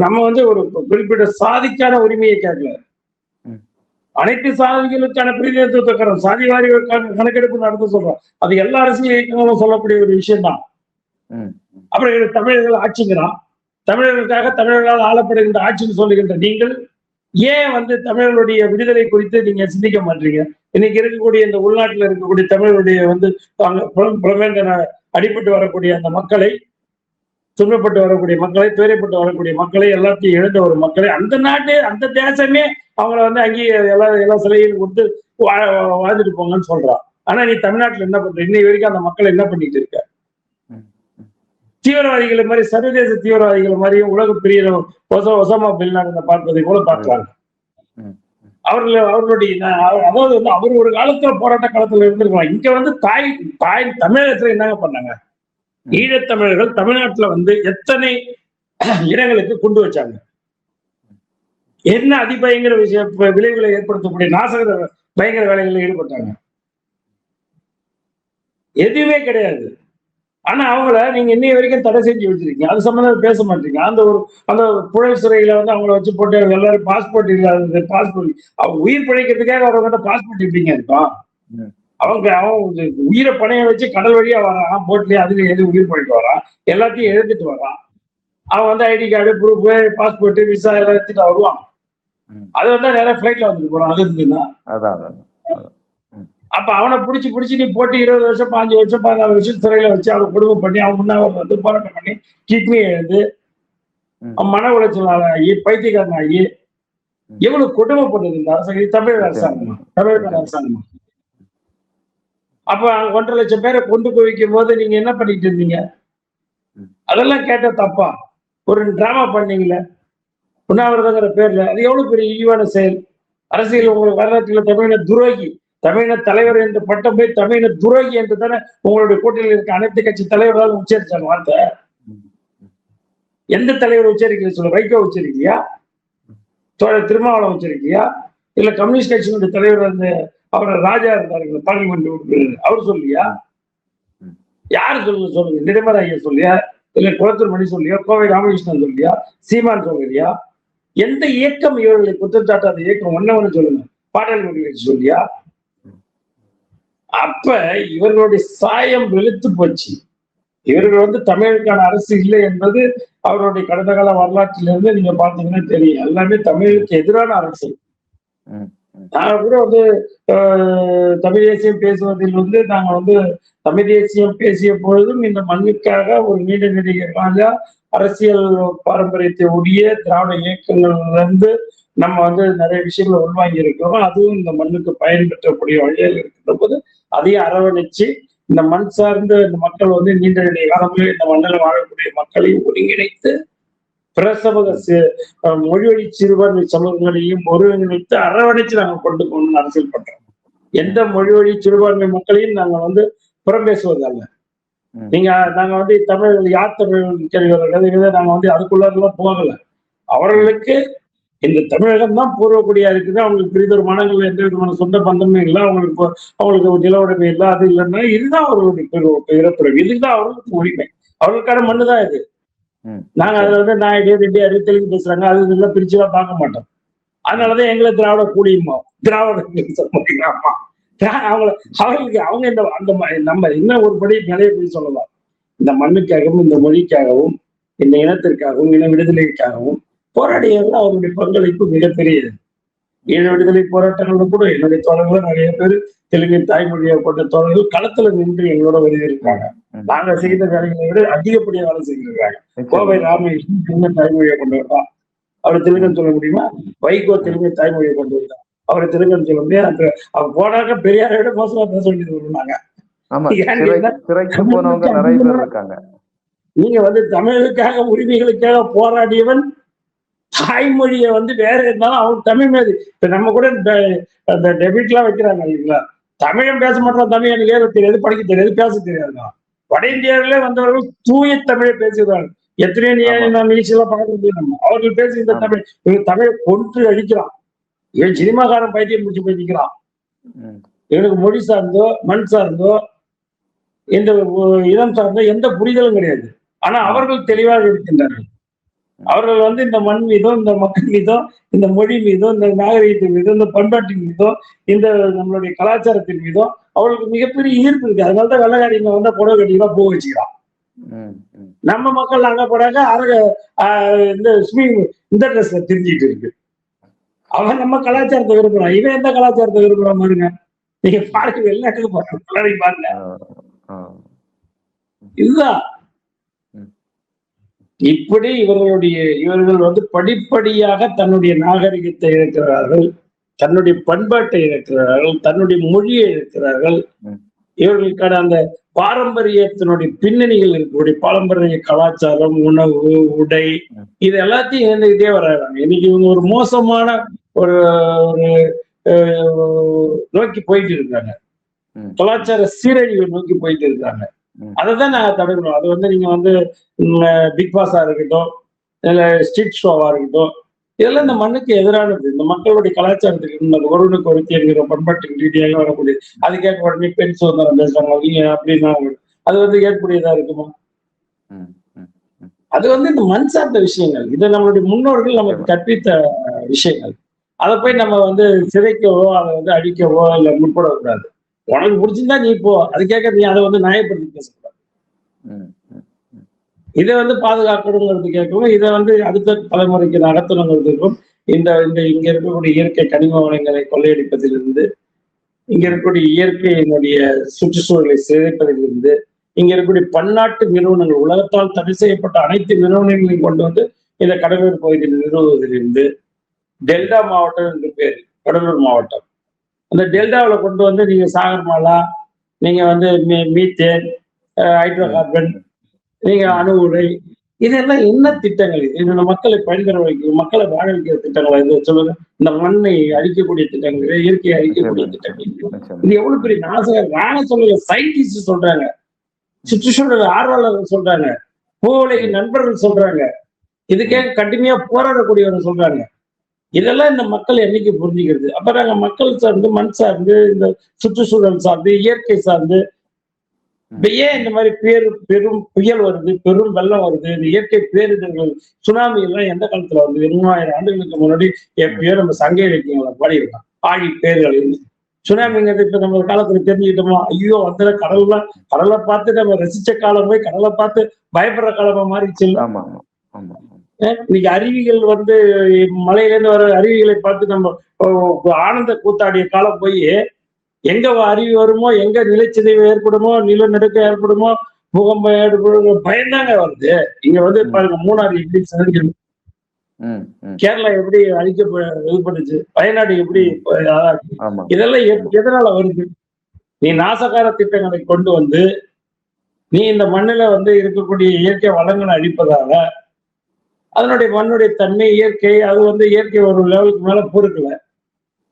நம்ம வந்து ஒரு குறிப்பிட்ட சாதிக்கான உரிமையை கேட்கல, அனைத்து சாதிகளுக்கான பிரதிநிதித்துவத்தை சாதிவாரி கணக்கெடுப்பு நடத்த சொல்றோம். அது எல்லா அரசியல் இயக்கங்களும் சொல்லக்கூடிய ஒரு விஷயம் தான். அப்புறம் தமிழர்கள் ஆட்சிங்கிறான். தமிழர்களுக்காக தமிழர்களால் ஆளப்படுகின்ற ஆட்சின்னு சொல்லுகின்ற நீங்கள் ஏன் வந்து தமிழர்களுடைய விடுதலை குறித்து நீங்க சிந்திக்க மாட்டீங்க? இன்னைக்கு இருக்கக்கூடிய இந்த உள்நாட்டில் இருக்கக்கூடிய தமிழர்களுடைய வந்து அடிபட்டு வரக்கூடிய அந்த மக்களை, துன்பப்பட்டு வரக்கூடிய மக்களை, துயரப்பட்டு வரக்கூடிய மக்களை, எல்லாத்தையும் இழந்த ஒரு மக்களை, அந்த நாட்டு அந்த தேசமே அவங்கள வந்து அங்கேயே எல்லா சிலையும் கொடுத்து வாழ்ந்துட்டு போங்கன்னு சொல்றான். ஆனா நீ தமிழ்நாட்டுல என்ன பண்ற? இன்னைக்கு வரைக்கும் அந்த மக்களை என்ன பண்ணிட்டு இருக்க? தீவிரவாதிகளை மாதிரி, சர்வதேச தீவிரவாதிகளை மாதிரியும் உலக பெரிய ஒசாமா பின் லாடனை பார்ப்பதை போல பார்க்கிறாங்க. அவர்களுடைய அதாவது வந்து அவர் ஒரு காலத்துல போராட்ட காலத்துல இருந்திருக்கலாம். இங்க வந்து தாய் தமிழகத்துல என்னங்க பண்ணாங்க? ஈழத்தமிழர்கள் தமிழ்நாட்டுல வந்து எத்தனை இடங்களுக்கு கொண்டு வச்சாங்க? என்ன அதிபயங்கர விளைவுகளை ஏற்படுத்தக்கூடிய நாசகர பயங்கர வேலைகளில் ஈடுபட்டாங்க? எதுவுமே கிடையாது. ஆனா அவங்கள நீங்க இன்னைய வரைக்கும் தடை செஞ்சு வச்சிருக்கீங்க. அது சம்பந்தம் பேச மாட்டீங்க. அந்த புழல் சிறையில வந்து அவங்கள வச்சு போட்டு எல்லாரும் பாஸ்போர்ட் இல்லாத பாஸ்போர்ட், அவங்க உயிர் பிழைக்கிறதுக்காக அவங்க பாஸ்போர்ட் எப்படிங்க இருக்கும்? அவங்க உயிரை பணைய வச்சு கடல் வழியா வரான், போட்லயே அதுல எது உயிர் பழிட்டு வரான், எல்லாத்தையும் எழுதிட்டு வரான். அவன் வந்து ID card, proof, passport, visa எல்லாம் எடுத்துட்டு வருவான். அது வந்து நிறைய ஃபிளைட்ல வந்துட்டு போறான். அது இருந்துன்னா அப்ப அவனை பிடிச்சி நீ போட்டு 20 வருஷம் 5 வருஷம் 14 வருஷம் சிறையில வச்சு அவனை குடும்பம் பண்ணி அவன் முன்னாள் வந்து போராட்டம் பண்ணி கிட்னி எழுந்து மன உளைச்சல் ஆகி பைத்தியக்காரன் ஆகி எவ்வளவு கொடுமைப்பட்டது இந்த அரசாங்கம், தமிழக அரசாங்கம். அப்ப 1.5 லட்சம் பேரை கொண்டு குவிக்கும் போது நீங்க என்ன பண்ணிட்டு இருந்தீங்க? அதெல்லாம் கேட்ட தப்பா? ஒரு டிராமா பண்ணீங்களே உண்ணாவிரதங்கிற பேர்ல, அது எவ்வளவு பெரிய இழிவான செயல். அரசியல் உங்களுக்கு வரலாற்றுல தமிழின துரோகி, தமிழின தலைவர் என்று பட்டம் போய் தமிழின துரோகி என்று தானே உங்களுடைய கூட்டணியில் இருக்க அனைத்து கட்சி தலைவர்களால் உச்சரிச்சாங்க வார்த்தை. எந்த தலைவர் உச்சரிக்கல சொல்ல? வைகோ உச்சரிக்கலையா? திருமாவளவன் உச்சரிக்கலையா? இல்ல கம்யூனிஸ்ட் கட்சியினுடைய தலைவர் வந்து அவர் ராஜா இருந்தாரு பார்லிமெண்ட் உறுப்பினர், அவர் சொல்லியா? யாரு சொல்லுங்க? நிர்மலா ஐயா சொல்லியா? இல்ல குளத்தூர் மணி சொல்லியா? கோவை ராமகிருஷ்ணன் சொல்லியா? சீமான் சொல்லியா? எந்த இயக்கம் இவர்களை குற்றச்சாட்டாத இயக்கம் ஒன்னு சொல்லுங்க. பாட்டாளி மக்கள் கட்சி சொல்லியா? அப்ப இவர்களுடைய சாயம் வெளுத்து போச்சு. இவர்கள் வந்து தமிழுக்கான அரசு இல்லை என்பது அவருடைய கடந்த கால வரலாற்றிலிருந்து நீங்க பாத்தீங்கன்னா தெரியும். எல்லாமே தமிழுக்கு எதிரான அரசு. நாங்க கூட வந்து தமிழ் தேசியம் பேசுவதில் வந்து நாங்க வந்து தமிழ் தேசியம் பேசிய பொழுதும் இந்த மண்ணுக்காக ஒரு நீண்ட நெடிய அரசியல் பாரம்பரியத்தை உடைய திராவிட இயக்கங்கள்ல இருந்து நம்ம வந்து நிறைய விஷயங்களை உள்வாங்கி இருக்கிறோம். அதுவும் இந்த மண்ணுக்கு பயன்பெற்றக்கூடிய வழியில் இருக்கின்ற போது அதையும் அரவணைச்சு இந்த மண் சார்ந்த இந்த மக்கள் வந்து நீண்ட நெடிய காலங்களில் இந்த மண்ணில் வாழக்கூடிய மக்களையும் ஒருங்கிணைத்து பிரசவக மொழிவழி சிறுபான்மை சமூகங்களையும் ஒருங்கிணைத்து அரவணைச்சு நாங்க கொண்டு போகணும்னு அரசியல் பண்றோம். எந்த மொழிவழி சிறுபான்மை மக்களையும் நாங்க வந்து புறம் பேசுவதல்ல. நீங்க நாங்க வந்து தமிழ் யார் தமிழ் கேள்வி நாங்க வந்து அதுக்குள்ளாரெல்லாம் போகல. அவர்களுக்கு இந்த தமிழகம் தான் பூர்வக்குடியா இருக்குது. அவங்களுக்கு பிரிதொரு மாநிலங்கள் எந்த விதமான சொந்த பந்தமும் இல்லை. அவங்களுக்கு நில உடைமை இல்லை, அது இல்லைன்னா இதுதான் அவர்களுடைய இறப்புரிமை, இதுதான் அவர்களுக்கு உரிமை, அவர்களுக்கான மண்ணு தான் இது. நாங்க அதுல வந்து நாயுடு ரெட்டியாரு தெலுங்கு பேசுறாங்க அது இதெல்லாம் பிரிச்சுலாம் பார்க்க மாட்டோம். அதனாலதான் எங்களை திராவிட கூடியுமா திராவிட அவங்களுக்கு அவங்க இந்த அந்த நம்ம இன்னும் ஒரு படி நிலைய போய் சொல்லலாம். இந்த மண்ணுக்காகவும் இந்த மொழிக்காகவும் இந்த இனத்திற்காகவும் இன விடுதலைக்காகவும் போராடியவர்கள் அவருடைய பங்களிப்பு மிகப்பெரியது. ஈழ விடுதலை போராட்டங்கள்ல கூட என்னுடைய தோழர்கள் நிறைய பேர் தெலுங்கு தாய்மொழியை கொண்ட தோழர்கள் களத்துல நின்று எங்களோட வருகிறாங்க. நாங்க செய்த வேலைகளை விட அதிகப்படியா வேலை செய்திருக்காங்க. கோவை ராமகிருஷ்ணன் தெலுங்கு தாய்மொழியை கொண்டவர் தான். அவர் தெலுங்குன்னு சொல்ல முடியுமா? வைகோ தெலுங்கு தாய்மொழியை கொண்டு வந்தார். அவரை தெலுங்குன்னு சொல்ல முடியாது. அவர் போனாக்க பெரியாரை விட மோசமா பேச வேண்டியது வருவாங்க. நீங்க வந்து தமிழுக்காக உரிமைகளுக்காக போராடியவன் தாய்மொழியை வந்து வேற இருந்தாலும் அவங்க தமிழ் மீது இப்ப நம்ம கூட இந்த டெபிட் எல்லாம் வைக்கிறாங்க இல்லைங்களா? தமிழன் பேச மாட்டோம், தமிழ் எனக்கு ஏற தெரியாது, படிக்க தெரியாது, பேச தெரியாது. வட இந்தியாவிலே வந்தவர்கள் தூய தமிழை பேசுகிறார்கள். எத்தனையோ நிகழ்ச்சியெல்லாம் பார்க்கறது நம்ம அவர்கள் பேசி இந்த தமிழ் தமிழை கொன்று அழிக்கிறான். இவன் சினிமாக்காரன் பைத்தியம் முடிச்சு போய்க்கிறான். இவனுக்கு மொழி சார்ந்தோ மண் சார்ந்தோ இந்த இனம் சார்ந்தோ எந்த புரிதலும் கிடையாது. ஆனா அவர்கள் தெளிவாக இருக்கின்றார்கள். அவர்கள் வந்து இந்த மண் மீதும் இந்த மக்கள் மீதும் இந்த மொழி மீதும் இந்த நாகரிகத்தின் மீதும் இந்த பண்பாட்டின் மீதும் இந்த நம்மளுடைய கலாச்சாரத்தின் மீதும் அவர்களுக்கு மிகப்பெரிய ஈர்ப்பு இருக்கு. அதனாலதான் வெள்ளக்காரிங்க வந்து புடவை கட்டிதான் போக வச்சுக்கிறான். நம்ம மக்கள் நாங்க போடாங்க இந்த ட்ரெஸ்ல தெரிஞ்சுட்டு இருக்கு. அவன் நம்ம கலாச்சாரத்தை விரும்புறான், இவன் எந்த கலாச்சாரத்தை விரும்புறான் பாருங்க. நீங்க பாருங்க, வெளிநாட்டுக்கு போறாங்க பாருங்க. இதுதான் இப்படி இவர்கள் வந்து படிப்படியாக தன்னுடைய நாகரிகத்தை இழக்கிறார்கள், தன்னுடைய பண்பாட்டை இழக்கிறார்கள், தன்னுடைய மொழியை இழக்கிறார்கள். இவர்களுக்கான அந்த பாரம்பரியத்தினுடைய பின்னணிகள் இருக்கக்கூடிய பாரம்பரிய கலாச்சாரம், உணவு, உடை, இது எல்லாத்தையும் இழந்துகிட்டே வர்றாங்க. இன்னைக்கு இவங்க ஒரு மோசமான ஒரு நோக்கி போயிட்டு இருக்காங்க, கலாச்சார சீரழிவை நோக்கி போயிட்டு இருக்காங்க. அதைதான் நாங்க தடுக்கணும். அது வந்து நீங்க வந்து பிக் பாஸா இருக்கட்டும், இல்ல ஸ்ட்ரீட் ஷோவா இருக்கட்டும், இதெல்லாம் இந்த மண்ணுக்கு எதிரானது. இந்த மக்களுடைய கலாச்சாரத்துக்கு ஒருவனுக்கு ஒருத்தி என்கிற பண்பாட்டுக்கு ரீதியாக வரக்கூடியது. அது கேட்க உடனே பெண் சுதந்திரம் பேசுறாங்க அப்படின்னா அது வந்து ஏற்புடையதா இருக்குமா? அது வந்து இந்த மண் சார்ந்த விஷயங்கள், இது நம்மளுடைய முன்னோர்கள் நமக்கு கற்பித்த விஷயங்கள். அதை போய் நம்ம வந்து சிதைக்கவோ அதை வந்து அழிக்கவோ இல்லை முற்படக்கூடாது. உனக்கு பிடிச்சிருந்தா நீ போ, அது கேட்க நீ அதை வந்து நியாயப்படுத்தி பேசக்கூடாது. இதை வந்து பாதுகாக்கணுங்கிறது கேட்கவும், இதை வந்து அடுத்த தலைமுறைக்கு நடத்தணுங்கிறதுக்கும் இந்த இங்க இருக்கக்கூடிய இயற்கை கனிம வளங்களை கொள்ளையடிப்பதிலிருந்து, இங்க இருக்கக்கூடிய இயற்கையினுடைய சுற்றுச்சூழலை சிதைப்பதிலிருந்து, இங்க இருக்கக்கூடிய பன்னாட்டு நிறுவனங்கள், உலகத்தால் தடை செய்யப்பட்ட அனைத்து நிறுவனங்களையும் கொண்டு வந்து இந்த கடலூர் பகுதியில் நிறுவுவதிலிருந்து, டெல்டா மாவட்டம் என்று பேர் கடலூர் மாவட்டம், அந்த டெல்டாவில் கொண்டு வந்து நீங்க சாகர்மாலா, நீங்க வந்து மீத்தேன், ஹைட்ரோ கார்பன், நீங்க அணு உலை, இதெல்லாம் என்ன திட்டங்கள்? இது மக்களை பயன்பெற வைக்கும், மக்களை வாழ வைக்கிற திட்டங்களா இது? சொல்லுங்க. இந்த மண்ணை அழிக்கக்கூடிய திட்டங்கள், இயற்கையை அழிக்கக்கூடிய திட்டங்கள், இது எவ்வளவு பெரிய நாசகம். நானே சொல்லல, சயின்டிஸ்ட் சொல்றாங்க, சுற்றுச்சூழல் ஆர்வலர்கள் சொல்றாங்க, பூவுலக நண்பர்கள் சொல்றாங்க, இதுக்கே கடுமையா போராடக்கூடியவர்கள் சொல்றாங்க. இதெல்லாம் இந்த மக்கள் என்னைக்கு புரிஞ்சுக்கிறது? அப்ப நாங்க மக்கள் சார்ந்து, மண் சார்ந்து, இந்த சுற்றுச்சூழல் சார்ந்து, இயற்கை சார்ந்து, ஏன் இந்த மாதிரி பெரும் புயல் வருது, பெரும் வெள்ளம் வருது, இந்த இயற்கை பேரிடர்கள், சுனாமி எல்லாம் எந்த காலத்துல வருது? 3000 ஆண்டுகளுக்கு முன்னாடி எப்பயோ நம்ம சங்க இலக்கியங்களை பாடியிருக்கோம். ஆழி பேர்கள் சுனாமிங்கிறது இப்ப நம்ம காலத்துல தெரிஞ்சுக்கிட்டோமோ? ஐயோ வந்து கடலை பார்த்து நம்ம ரசிச்ச காலம் போய் கடலை பார்த்து பயப்படுற காலமா மாறிடுச்சு. இன்னைக்கு அருவிகள் வந்து மலையிலேருந்து வர அருவிகளை பார்த்து நம்ம ஆனந்த கூத்தாடிய காலம் போய் எங்க அறிவு வருமோ, எங்க நிலச்சிதைவு ஏற்படுமோ, நிலநடுக்கம் ஏற்படுமோ, பூகம்பம் ஏற்படுமோ பயந்தாங்க வருது. இங்க வந்து பாருங்க மூணாறு எப்படி சிதைஞ்சு, கேரளா எப்படி அழிக்க இது பண்ணுச்சு, வயநாடு எப்படி இதெல்லாம் எதனால வருது? நீ நாசகார திட்டங்களை கொண்டு வந்து நீ இந்த மண்ணுல வந்து இருக்கக்கூடிய இயற்கை வளங்களை அழிப்பதால அதனுடைய மண்ணுடைய தன்மை இயற்கை அது வந்து இயற்கை ஒரு லெவலுக்கு மேல பொறுக்கல.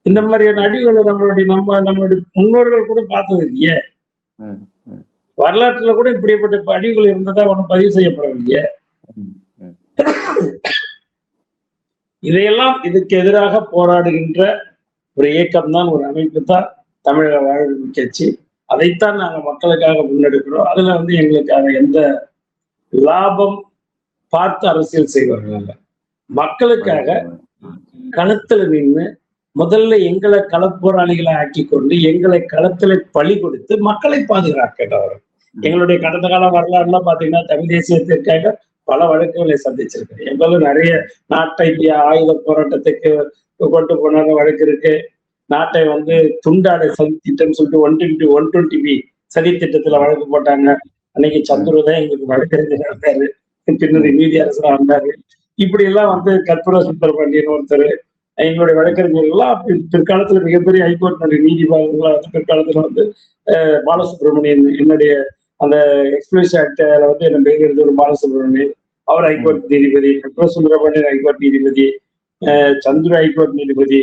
இந்த மாதிரியான அடிவுகளை நம்மளுடைய முன்னோர்கள் கூட பார்த்தது இல்லையே. வரலாற்றுல கூட இப்படிப்பட்ட அடிவுகள் இருந்ததா ஒன்றும் பதிவு செய்யப்படவில்லையே. இதையெல்லாம் இதுக்கு எதிராக போராடுகின்ற ஒரு இயக்கம் தான், ஒரு அமைப்பு தான் தமிழக வாழ்வு கட்சி. அதைத்தான் நாங்க மக்களுக்காக முன்னெடுக்கிறோம். அதுல வந்து எங்களுக்காக எந்த லாபம் பார்த்து அரசியல் செய்வார்கள் அல்ல. மக்களுக்காக களத்துல நின்று முதல்ல எங்களை களப்போராளிகளை ஆக்கி கொண்டு எங்களை களத்துல பலி கொடுத்து மக்களை பாதுகாக்கிறவர். எங்களுடைய கடந்த கால வரலாறுலாம் பாத்தீங்கன்னா தமிழ் தேசியத்திற்காக பல வழக்குகளை சந்திச்சிருக்கேன். எங்களும் நிறைய நாட்டை ஆயுத போராட்டத்துக்கு கொண்டு போனாங்க வழக்கு இருக்கு. நாட்டை வந்து துண்டாடை சதி திட்டம் சொல்லிட்டு 120B சதி திட்டத்துல வழக்கு போட்டாங்க. அன்னைக்கு சந்துருதான் எங்களுக்கு வழக்கறிஞர் இருந்தாரு, பின்னணி நீதி அரசரா இருந்தாரு. இப்படி எல்லாம் வந்து கற்பூர சுந்தரபாண்டியன் ஒருத்தர், எங்களுடைய வழக்கறிஞர்கள்லாம் பிற்காலத்துல மிகப்பெரிய ஹைகோர்ட் நீதிபதிகளா பிற்காலத்துல வந்து பாலசுப்ரமணியன், என்னுடைய அந்த எக்ஸ்பிரஸ் ஆக்ட்ல வந்து என்ன பேர் இருந்து ஒரு பாலசுப்ரமணியன், அவர் ஹைகோர்ட் நீதிபதி, கற்பூர சுந்தரபாண்டியன் ஹைகோர்ட் நீதிபதி, சந்துரு ஹைகோர்ட் நீதிபதி,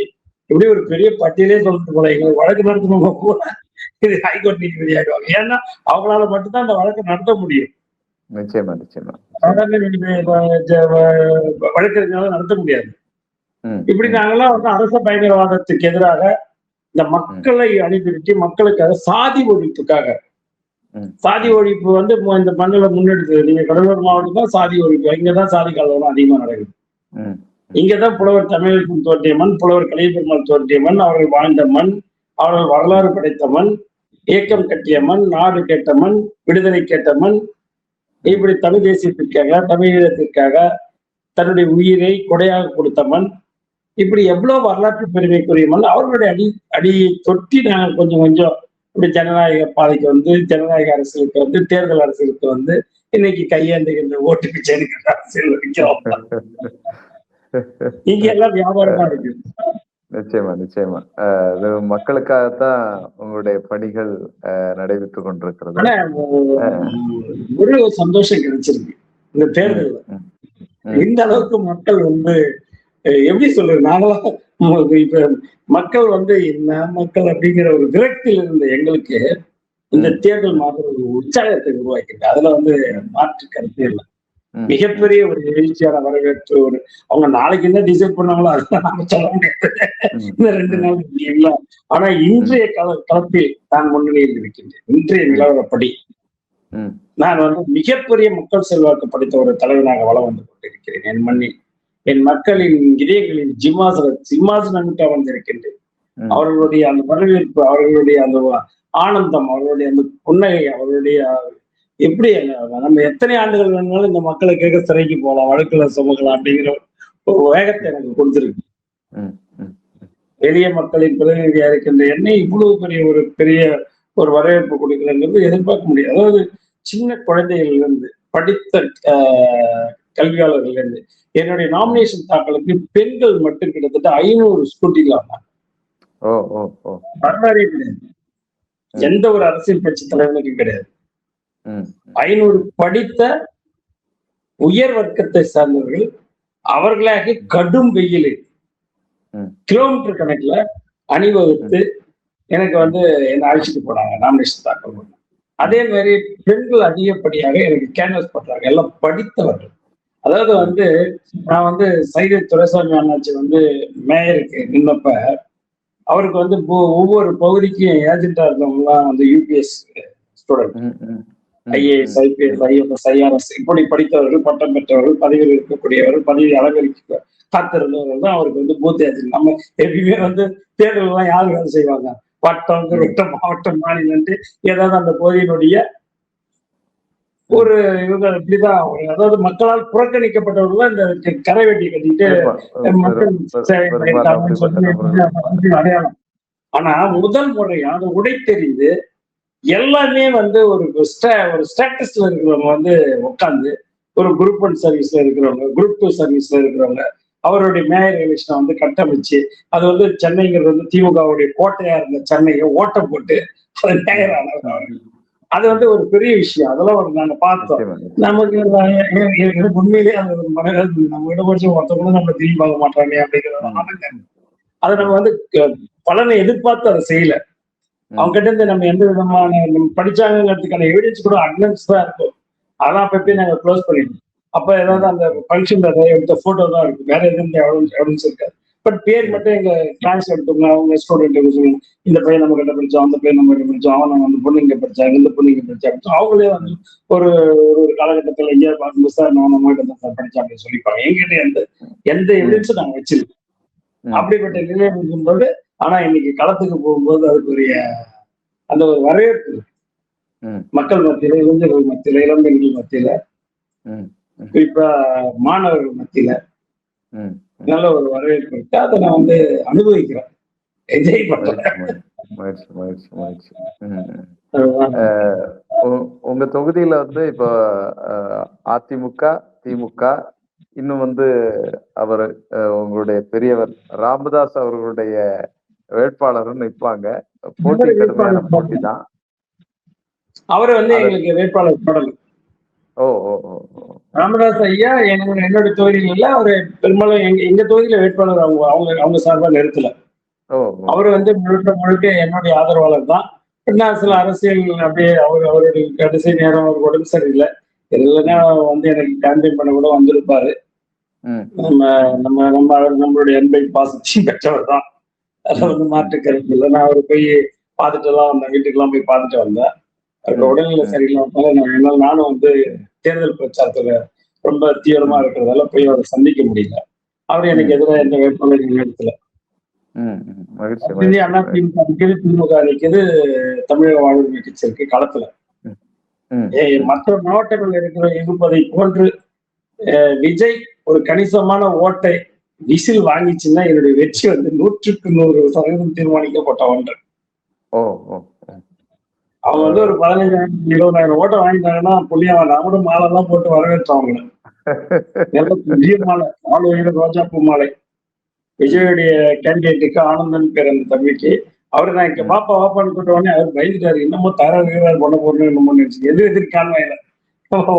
இப்படி ஒரு பெரிய பட்டியலே சொல்லிட்டு போல. எங்களுக்கு வழக்கு நடத்தணும் கூட இது ஹைகோர்ட் நீதிபதி ஆயிடுவாங்க. ஏன்னா அவங்களால மட்டும்தான் அந்த வழக்கை நடத்த முடியும்.
நிச்சயமா நிச்சயமா
வழக்கறிஞரால நடத்த முடியாது. இப்படி நாங்கெல்லாம் வந்து அரச பயங்கரவாதத்துக்கு எதிராக இந்த மக்களை அணிதிருட்டி மக்களுக்காக சாதி ஒழிப்புக்காக, சாதி ஒழிப்பு வந்து இந்த மண்ணில முன்னெடுத்தது. நீங்க கடலூர் மாவட்டம் தான் சாதி ஒழிப்பு, இங்கதான் சாதி கலவரம் அதிகமா நடக்குது. இங்கதான் புலவர் தமிழகம் தோன்றிய மண், புலவர் கலியபெருமாள் தோன்றிய மண், அவர்கள் வாழ்ந்த மண், அவர்கள் வரலாறு படைத்த மண், இயக்கம் கட்டிய மண், நாடு கேட்ட மண், விடுதலை கேட்ட மண். இப்படி தமிழ் தேசியத்திற்காக, தமிழீழத்திற்காக தன்னுடைய உயிரை கொடையாக கொடுத்த மண். இப்படி எவ்வளவு வரலாற்று பெருமைக்குரிய மண். அவர்களுடைய அடியை தொட்டி நாங்கள் கொஞ்சம் கொஞ்சம் இப்படி ஜனநாயக பாதைக்கு வந்து, ஜனநாயக அரசியலுக்கு வந்து, தேர்தல் அரசியலுக்கு வந்து இன்னைக்கு கையேந்துகின்ற ஓட்டு பிச்சை எடுக்கிற அரசியல் வைக்கிறோம். இங்க எல்லாம் வியாபாரமா இருக்கு.
நிச்சயமா நிச்சயமா அது மக்களுக்காகத்தான் உங்களுடைய பணிகள் நடைபெற்று கொண்டிருக்கிறது.
ஒரு சந்தோஷம் கிடைச்சிருக்கு இந்த தேர்தல். இந்த அளவுக்கு மக்கள் வந்து எப்படி சொல்றது, நாங்களாம் இப்ப மக்கள் வந்து என்ன மக்கள் அப்படிங்கிற ஒரு விரக்தியில் இருந்த எங்களுக்கு இந்த தேர்தல் மாதிரி ஒரு உற்சாகத்தை உருவாக்கிட்டு, அதுல வந்து மாற்று கருத்து இல்லை. மிகப்பெரிய ஒரு எழுச்சியான வரவேற்பு. ஒரு அவங்க நாளைக்கு என்ன டிசைட் பண்ணாங்களோ அதெல்லாம் நாம சொல்ல முடியாது, இந்த 2 நாள் இல்ல. ஆனா இன்றைய களத்தில் நான் முன்னணியில் இருக்கின்றேன். இன்றைய நிலவரப்படி நான் வந்து மிகப்பெரிய மக்கள் செல்வாக்கு படைத்த ஒரு தலைவனாக வளம் வந்து கொண்டிருக்கிறேன். என் மண்ணில் என் மக்களின் இதயங்களில் சிம்மாசனமிட்டு அமர்ந்திருக்கின்றேன். அவர்களுடைய அந்த வரவேற்பு, அவர்களுடைய அந்த ஆனந்தம், அவர்களுடைய அந்த புன்னகை, அவர்களுடைய எப்படி நம்ம எத்தனை ஆண்டுகள் வேணாலும் இந்த மக்களை கேட்க சிறைக்கு போகலாம், வழக்குல சுமக்கலாம் அப்படிங்கிற ஒரு வேகத்தை எனக்கு கொடுத்திருக்கு. எளிய மக்களின் பிரதிநிதியா இருக்கின்ற என்னை இவ்வளவு பெரிய ஒரு வரவேற்பு கொடுக்கலங்கிறது எதிர்பார்க்க முடியாது. அதாவது சின்ன குழந்தைகள் இருந்து, படித்த கல்வியாளர்கள் இருந்து, என்னுடைய நாமினேஷன் தாக்கலுக்கு பெண்கள் மட்டும் கிட்டத்தட்ட 500 ஸ்கூட்டில வந்தாங்க. வரலாறே கிடையாது, எந்த ஒரு அரசியல் கட்சி தலைவனுக்கும் கிடையாது. 500 படித்த உயர் வர்க்கத்தை சார்ந்தவர்கள் அவர்களாக கடும் வெயிலில் கிலோமீட்டர் கணக்குல அணிவகுத்து எனக்கு வந்து என்ன அழைச்சிட்டு போனாங்க நாமினேஷன் தாக்கல் பண்ண. அதே மாதிரி பெண்கள் அதிகப்படியாக எனக்கு கேன்வஸ் பண்றாங்க, எல்லாம் படித்தவர்கள். அதாவது வந்து நான் வந்து சைதை துரைசாமி அண்ணாச்சி வந்து மேயருக்கு நின்னப்ப அவருக்கு வந்து ஒவ்வொரு பகுதிக்கும் ஏஜென்டா இருந்தவங்கலாம் வந்து UPS student, IAS, IPS, IFS, IRS இப்படி படித்தவர்கள், பட்டம் பெற்றவர்கள், பதவியில் இருக்கக்கூடியவர்கள், பதவி அலங்கரிக்க காத்திருந்தவர்கள் தான் அவருக்கு வந்து பூத் ஏஜென்ட். நம்ம எப்பயுமே வந்து தேர்தல் எல்லாம் யாரு வேலை செய்வாங்க, வட்டம், மாவட்டம், மாநிலன்ட்டு ஏதாவது அந்த பகுதியினுடைய ஒரு இவங்க இப்படிதான் அதாவது மக்களால் புறக்கணிக்கப்பட்டவர்கள் இந்த கரை வெட்டி கட்டிட்டு மக்கள் அடையாளம். ஆனா முதல் முறையா அதை உடை தெரிந்து எல்லாமே வந்து ஒரு ஸ்டேட்டஸ்ல இருக்கிறவங்க வந்து உட்காந்து ஒரு குரூப் 1 சர்வீஸ்ல இருக்கிறவங்க, குரூப் 2 சர்வீஸ்ல இருக்கிறவங்க அவருடைய மேயர் எலெக்ஷனை வந்து கட்டமைச்சு அது வந்து சென்னைங்கிறது வந்து திமுகவுடைய கோட்டையா இருந்த சென்னையை ஓட்டம் போட்டு அது மேயர் ஆனவர். அது வந்து ஒரு பெரிய விஷயம். அதெல்லாம் நாங்க பார்த்தோம். நமக்கு எனக்கு உண்மையிலேயே அது நம்ம இடஒதுக்கீடு ஒருத்தவங்க நம்ம திரும்பி பார்க்க மாட்டாங்க அப்படிங்கிறது. அதை நம்ம வந்து பலனை எதிர்பார்த்து அதை செய்யல. அவங்க கிட்ட இருந்து நம்ம எந்த விதமான படிச்சாங்கிறதுக்கான எவிடன்ஸ் கூட அட்டனன்ஸ் தான் இருக்கும். அதெல்லாம் அப்பப்பே நாங்க க்ளோஸ் பண்ணிடுவோம். அப்ப ஏதாவது அந்த ஃபங்க்ஷன் எடுத்த போட்டோ தான் இருக்கு, வேற எதுவும் எவிடன்ஸ் இருக்காது. பட் பேர் மட்டும் எங்க கிளாஸ் எடுத்தவங்க அவங்க ஸ்டூடெண்ட் சொல்லுவாங்க, இந்த பையன் நம்ம கிட்ட படிச்சோம், அந்த பையன் நம்ம கிட்ட படிச்சோம், அவன் அந்த பொண்ணு இங்க படிச்சாங்க, இந்த பொண்ணு இங்க படிச்சாங்க. அவங்களே வந்து ஒரு ஒரு காலகட்டத்தில் ஐயா மிஸ் சார் நான் நம்ம கிட்ட தான் படிச்சேன் அப்படின்னு சொல்லிப்பாங்க. எங்கிட்ட எந்த எவிடன்ஸும் நாங்க வச்சிருக்கோம். அப்படிப்பட்ட நிலை இருக்கும்போது ஆனா இன்னைக்கு களத்துக்கு போகும்போது அதுக்குரிய அந்த ஒரு வரவேற்பு மக்கள் மத்தியில, இளைஞர்கள் மத்தியில, இளம்பெண்கள் மத்தியில, குறிப்பா மாணவர்கள் மத்தியில நல்ல ஒரு வரவேற்பு இருக்கு. அதை நான் வந்து அனுபவிக்கிறேன், என்ஜாய் பண்றேன்.
உங்க தொகுதியில வந்து இப்போ அதிமுக, திமுக, இன்னும் வந்து அவர் உங்களுடைய பெரியவர் ராமதாஸ் அவர்களுடைய வேட்பாளரும் நிற்பாங்க. போட்டி கடுமையான போட்டி தான்.
அவரை வந்து எங்களுக்கு வேட்பாளர் போடல. ராமதாஸ் ஐயா என்னுடைய தொகுதியில் இல்ல, அவரு பெரும்பாலும் எங்க தொகுதியில வேட்பாளர் அவங்க சார்பா நிறுத்தல. அவரு வந்து முழுக்க என்னுடைய ஆதரவாளர் தான். நான் சில அரசியல் அப்படியே அவருடைய கடைசி நேரம் அவருக்கு உடம்பு சரியில்லை, இல்லைன்னா வந்து எனக்கு கேம்பெயின் பண்ண கூட வந்திருப்பாரு. நம்மளுடைய அன்பை பாசத்தையும் பெற்றவர் தான், அதுல வந்து மாற்று கருத்து இல்லை. நான் அவரு போய் பார்த்துட்டு எல்லாம் வந்தேன், வீட்டுக்கு எல்லாம் போய் பார்த்துட்டு வந்தேன். அவருக்கு உடல்நிலை சரியில்லாம நானும் வந்து தேர்தல் பிரச்சாரத்துல ரொம்ப தீவிரமா இருக்கிறதால போய் அவரை சந்திக்க முடியல. அவர் எனக்கு எதிராக எந்த வேட்பாளர்கள் இடத்துல திமுக நிற்கிறது, தமிழக வாழ்வுரிமை கட்சி இருக்கு களத்துல. மற்ற மாவட்டங்கள் இருப்பதை போன்று விஜய் ஒரு கணிசமான ஓட்டை விசில் வாங்கிச்சுன்னா என்னுடைய வெற்றி வந்து 100% தீர்மானிக்கப்பட்ட ஒன்று. அவங்க வந்து ஒரு 15,000-20,000 ஓட்டை வாங்கிட்டாங்கன்னா புள்ளியா நாம மாலை எல்லாம் போட்டு வரவேற்றவங்க. பெரிய மாலை, ரோஜாப்பூ மாலை. விஜயுடைய கேண்டிடேட்டுக்கு ஆனந்தன் பேர் அந்த தம்பிக்கு. அவரு நான் இங்க பாப்பா வாப்பான்னு கூட்ட உடனே அவர் பயந்துட்டாரு, இன்னமும் தர பண்ண போறோம் என்னமோ நினைச்சு எதிர்காலம்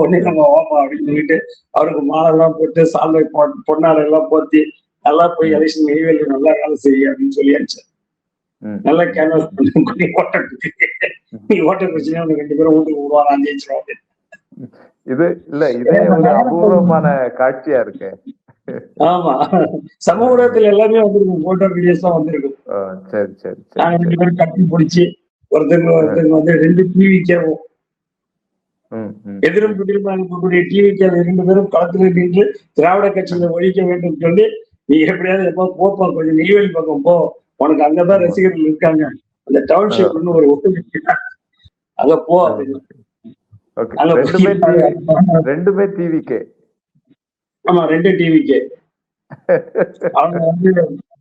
உடனே நம்ம வாப்பா அப்படின்னு சொல்லிட்டு அவருக்கு மாலை எல்லாம் போட்டு சால்வை பொன்னாடை எல்லாம் போத்தி நல்லா போய் எலெக்ஷன் நெய்வேலி நல்லா வேலை செய்ய அப்படின்னு சொல்லியாச்சு. நல்லா கேன்வாஸ் பண்ணி ஓட்ட பிரச்சனை 2 பேரும் வீட்டுக்கு விடுவாங்க, ஜெயிச்சிடும்.
இது இல்ல, இதே ஒரு அபூர்வமான காட்சியா இருக்கு.
ஆமா, சமூக ஊடகத்துல எல்லாமே வந்திருக்கும், போட்டோ வீடியோஸ் தான் வந்திருக்கும்.
சரி சரி,
நாங்க 2 பேரும் கட்டி பிடிச்சி ஒருத்தங்க வந்து 2 டிவி கேவும் எதிரும் புதிரும் இருக்கக்கூடிய டிவிக்கு 2 பேரும் களத்துல நின்று திராவிட கட்சியில ஒழிக்க வேண்டும் சொல்லி, நீ எப்படியாவது எப்போ போப்பா கொஞ்சம் நெய்வேலி பக்கம் போ, உனக்கு அங்கதான் ரசிகர்கள் இருக்காங்க, அந்த டவுன்ஷிப் ஒரு ஒட்டு அங்க போ அப்படின்னு.
ரெண்டுமே டிவிக்கே.
ஆமா, 2 டிவிக்கே. அவங்க வந்து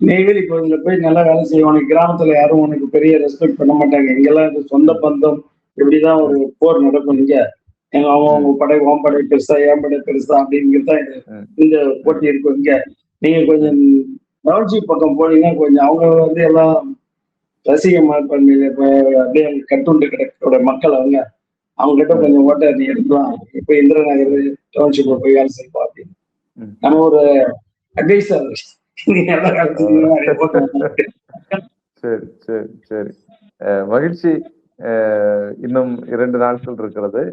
நெய்வேலி பகுதியில போய் நல்லா வேலை செய்யும். உனக்கு கிராமத்துல யாரும் உனக்கு பெரிய ரெஸ்பெக்ட் பண்ண மாட்டாங்க, இங்கெல்லாம் சொந்த பந்தம் இப்படிதான் ஒரு போர் நடக்கும். இங்க அவங்க படை ஓம் படை பெருசா ஏன் படை பெருசா அப்படிங்கிறதுதான் இந்த போட்டி இருக்கும். இங்க நீங்க கொஞ்சம் டவுன்ஷிப் பக்கம் போனீங்கன்னா கொஞ்சம் அவங்க வந்து எல்லாம் ரசிக மனப்பான்மையில அப்படியே கட்டுண்டு கிடக்கிற மக்கள் அவங்க கிட்ட கொஞ்சம் ஓட்ட நீ எடுக்கலாம், இப்ப இந்திரநகர் டவுன்ஷிப்ல போய் வேலை செய்வோம் அப்படின்னு நம்ம ஒரு அட்வைஸர்.
சரி சரி சரி, மகிழ்ச்சி. இன்னும் 2 நாட்கள் இருக்கிறது.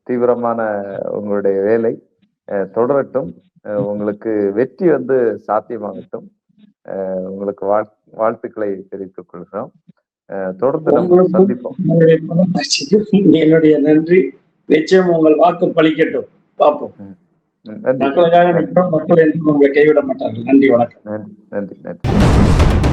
தீவிரமான உங்களுடைய வேலை தொடரட்டும். உங்களுக்கு வெற்றி வந்து சாத்தியமாகட்டும். உங்களுக்கு வாழ்த்துக்களை தெரிவித்துக் கொள்கிறோம். தொடர்ந்து நம்ம சந்திப்போம்.
என்னுடைய நன்றி. நிச்சயம் உங்கள் வாக்கு பலிக்கட்டும். பார்ப்போம். மக்களுக்காக நிற்கிறோம், மக்கள் என்று உங்களை கைவிட மாட்டார்கள். நன்றி, வணக்கம்.
நன்றி நன்றி நன்றி.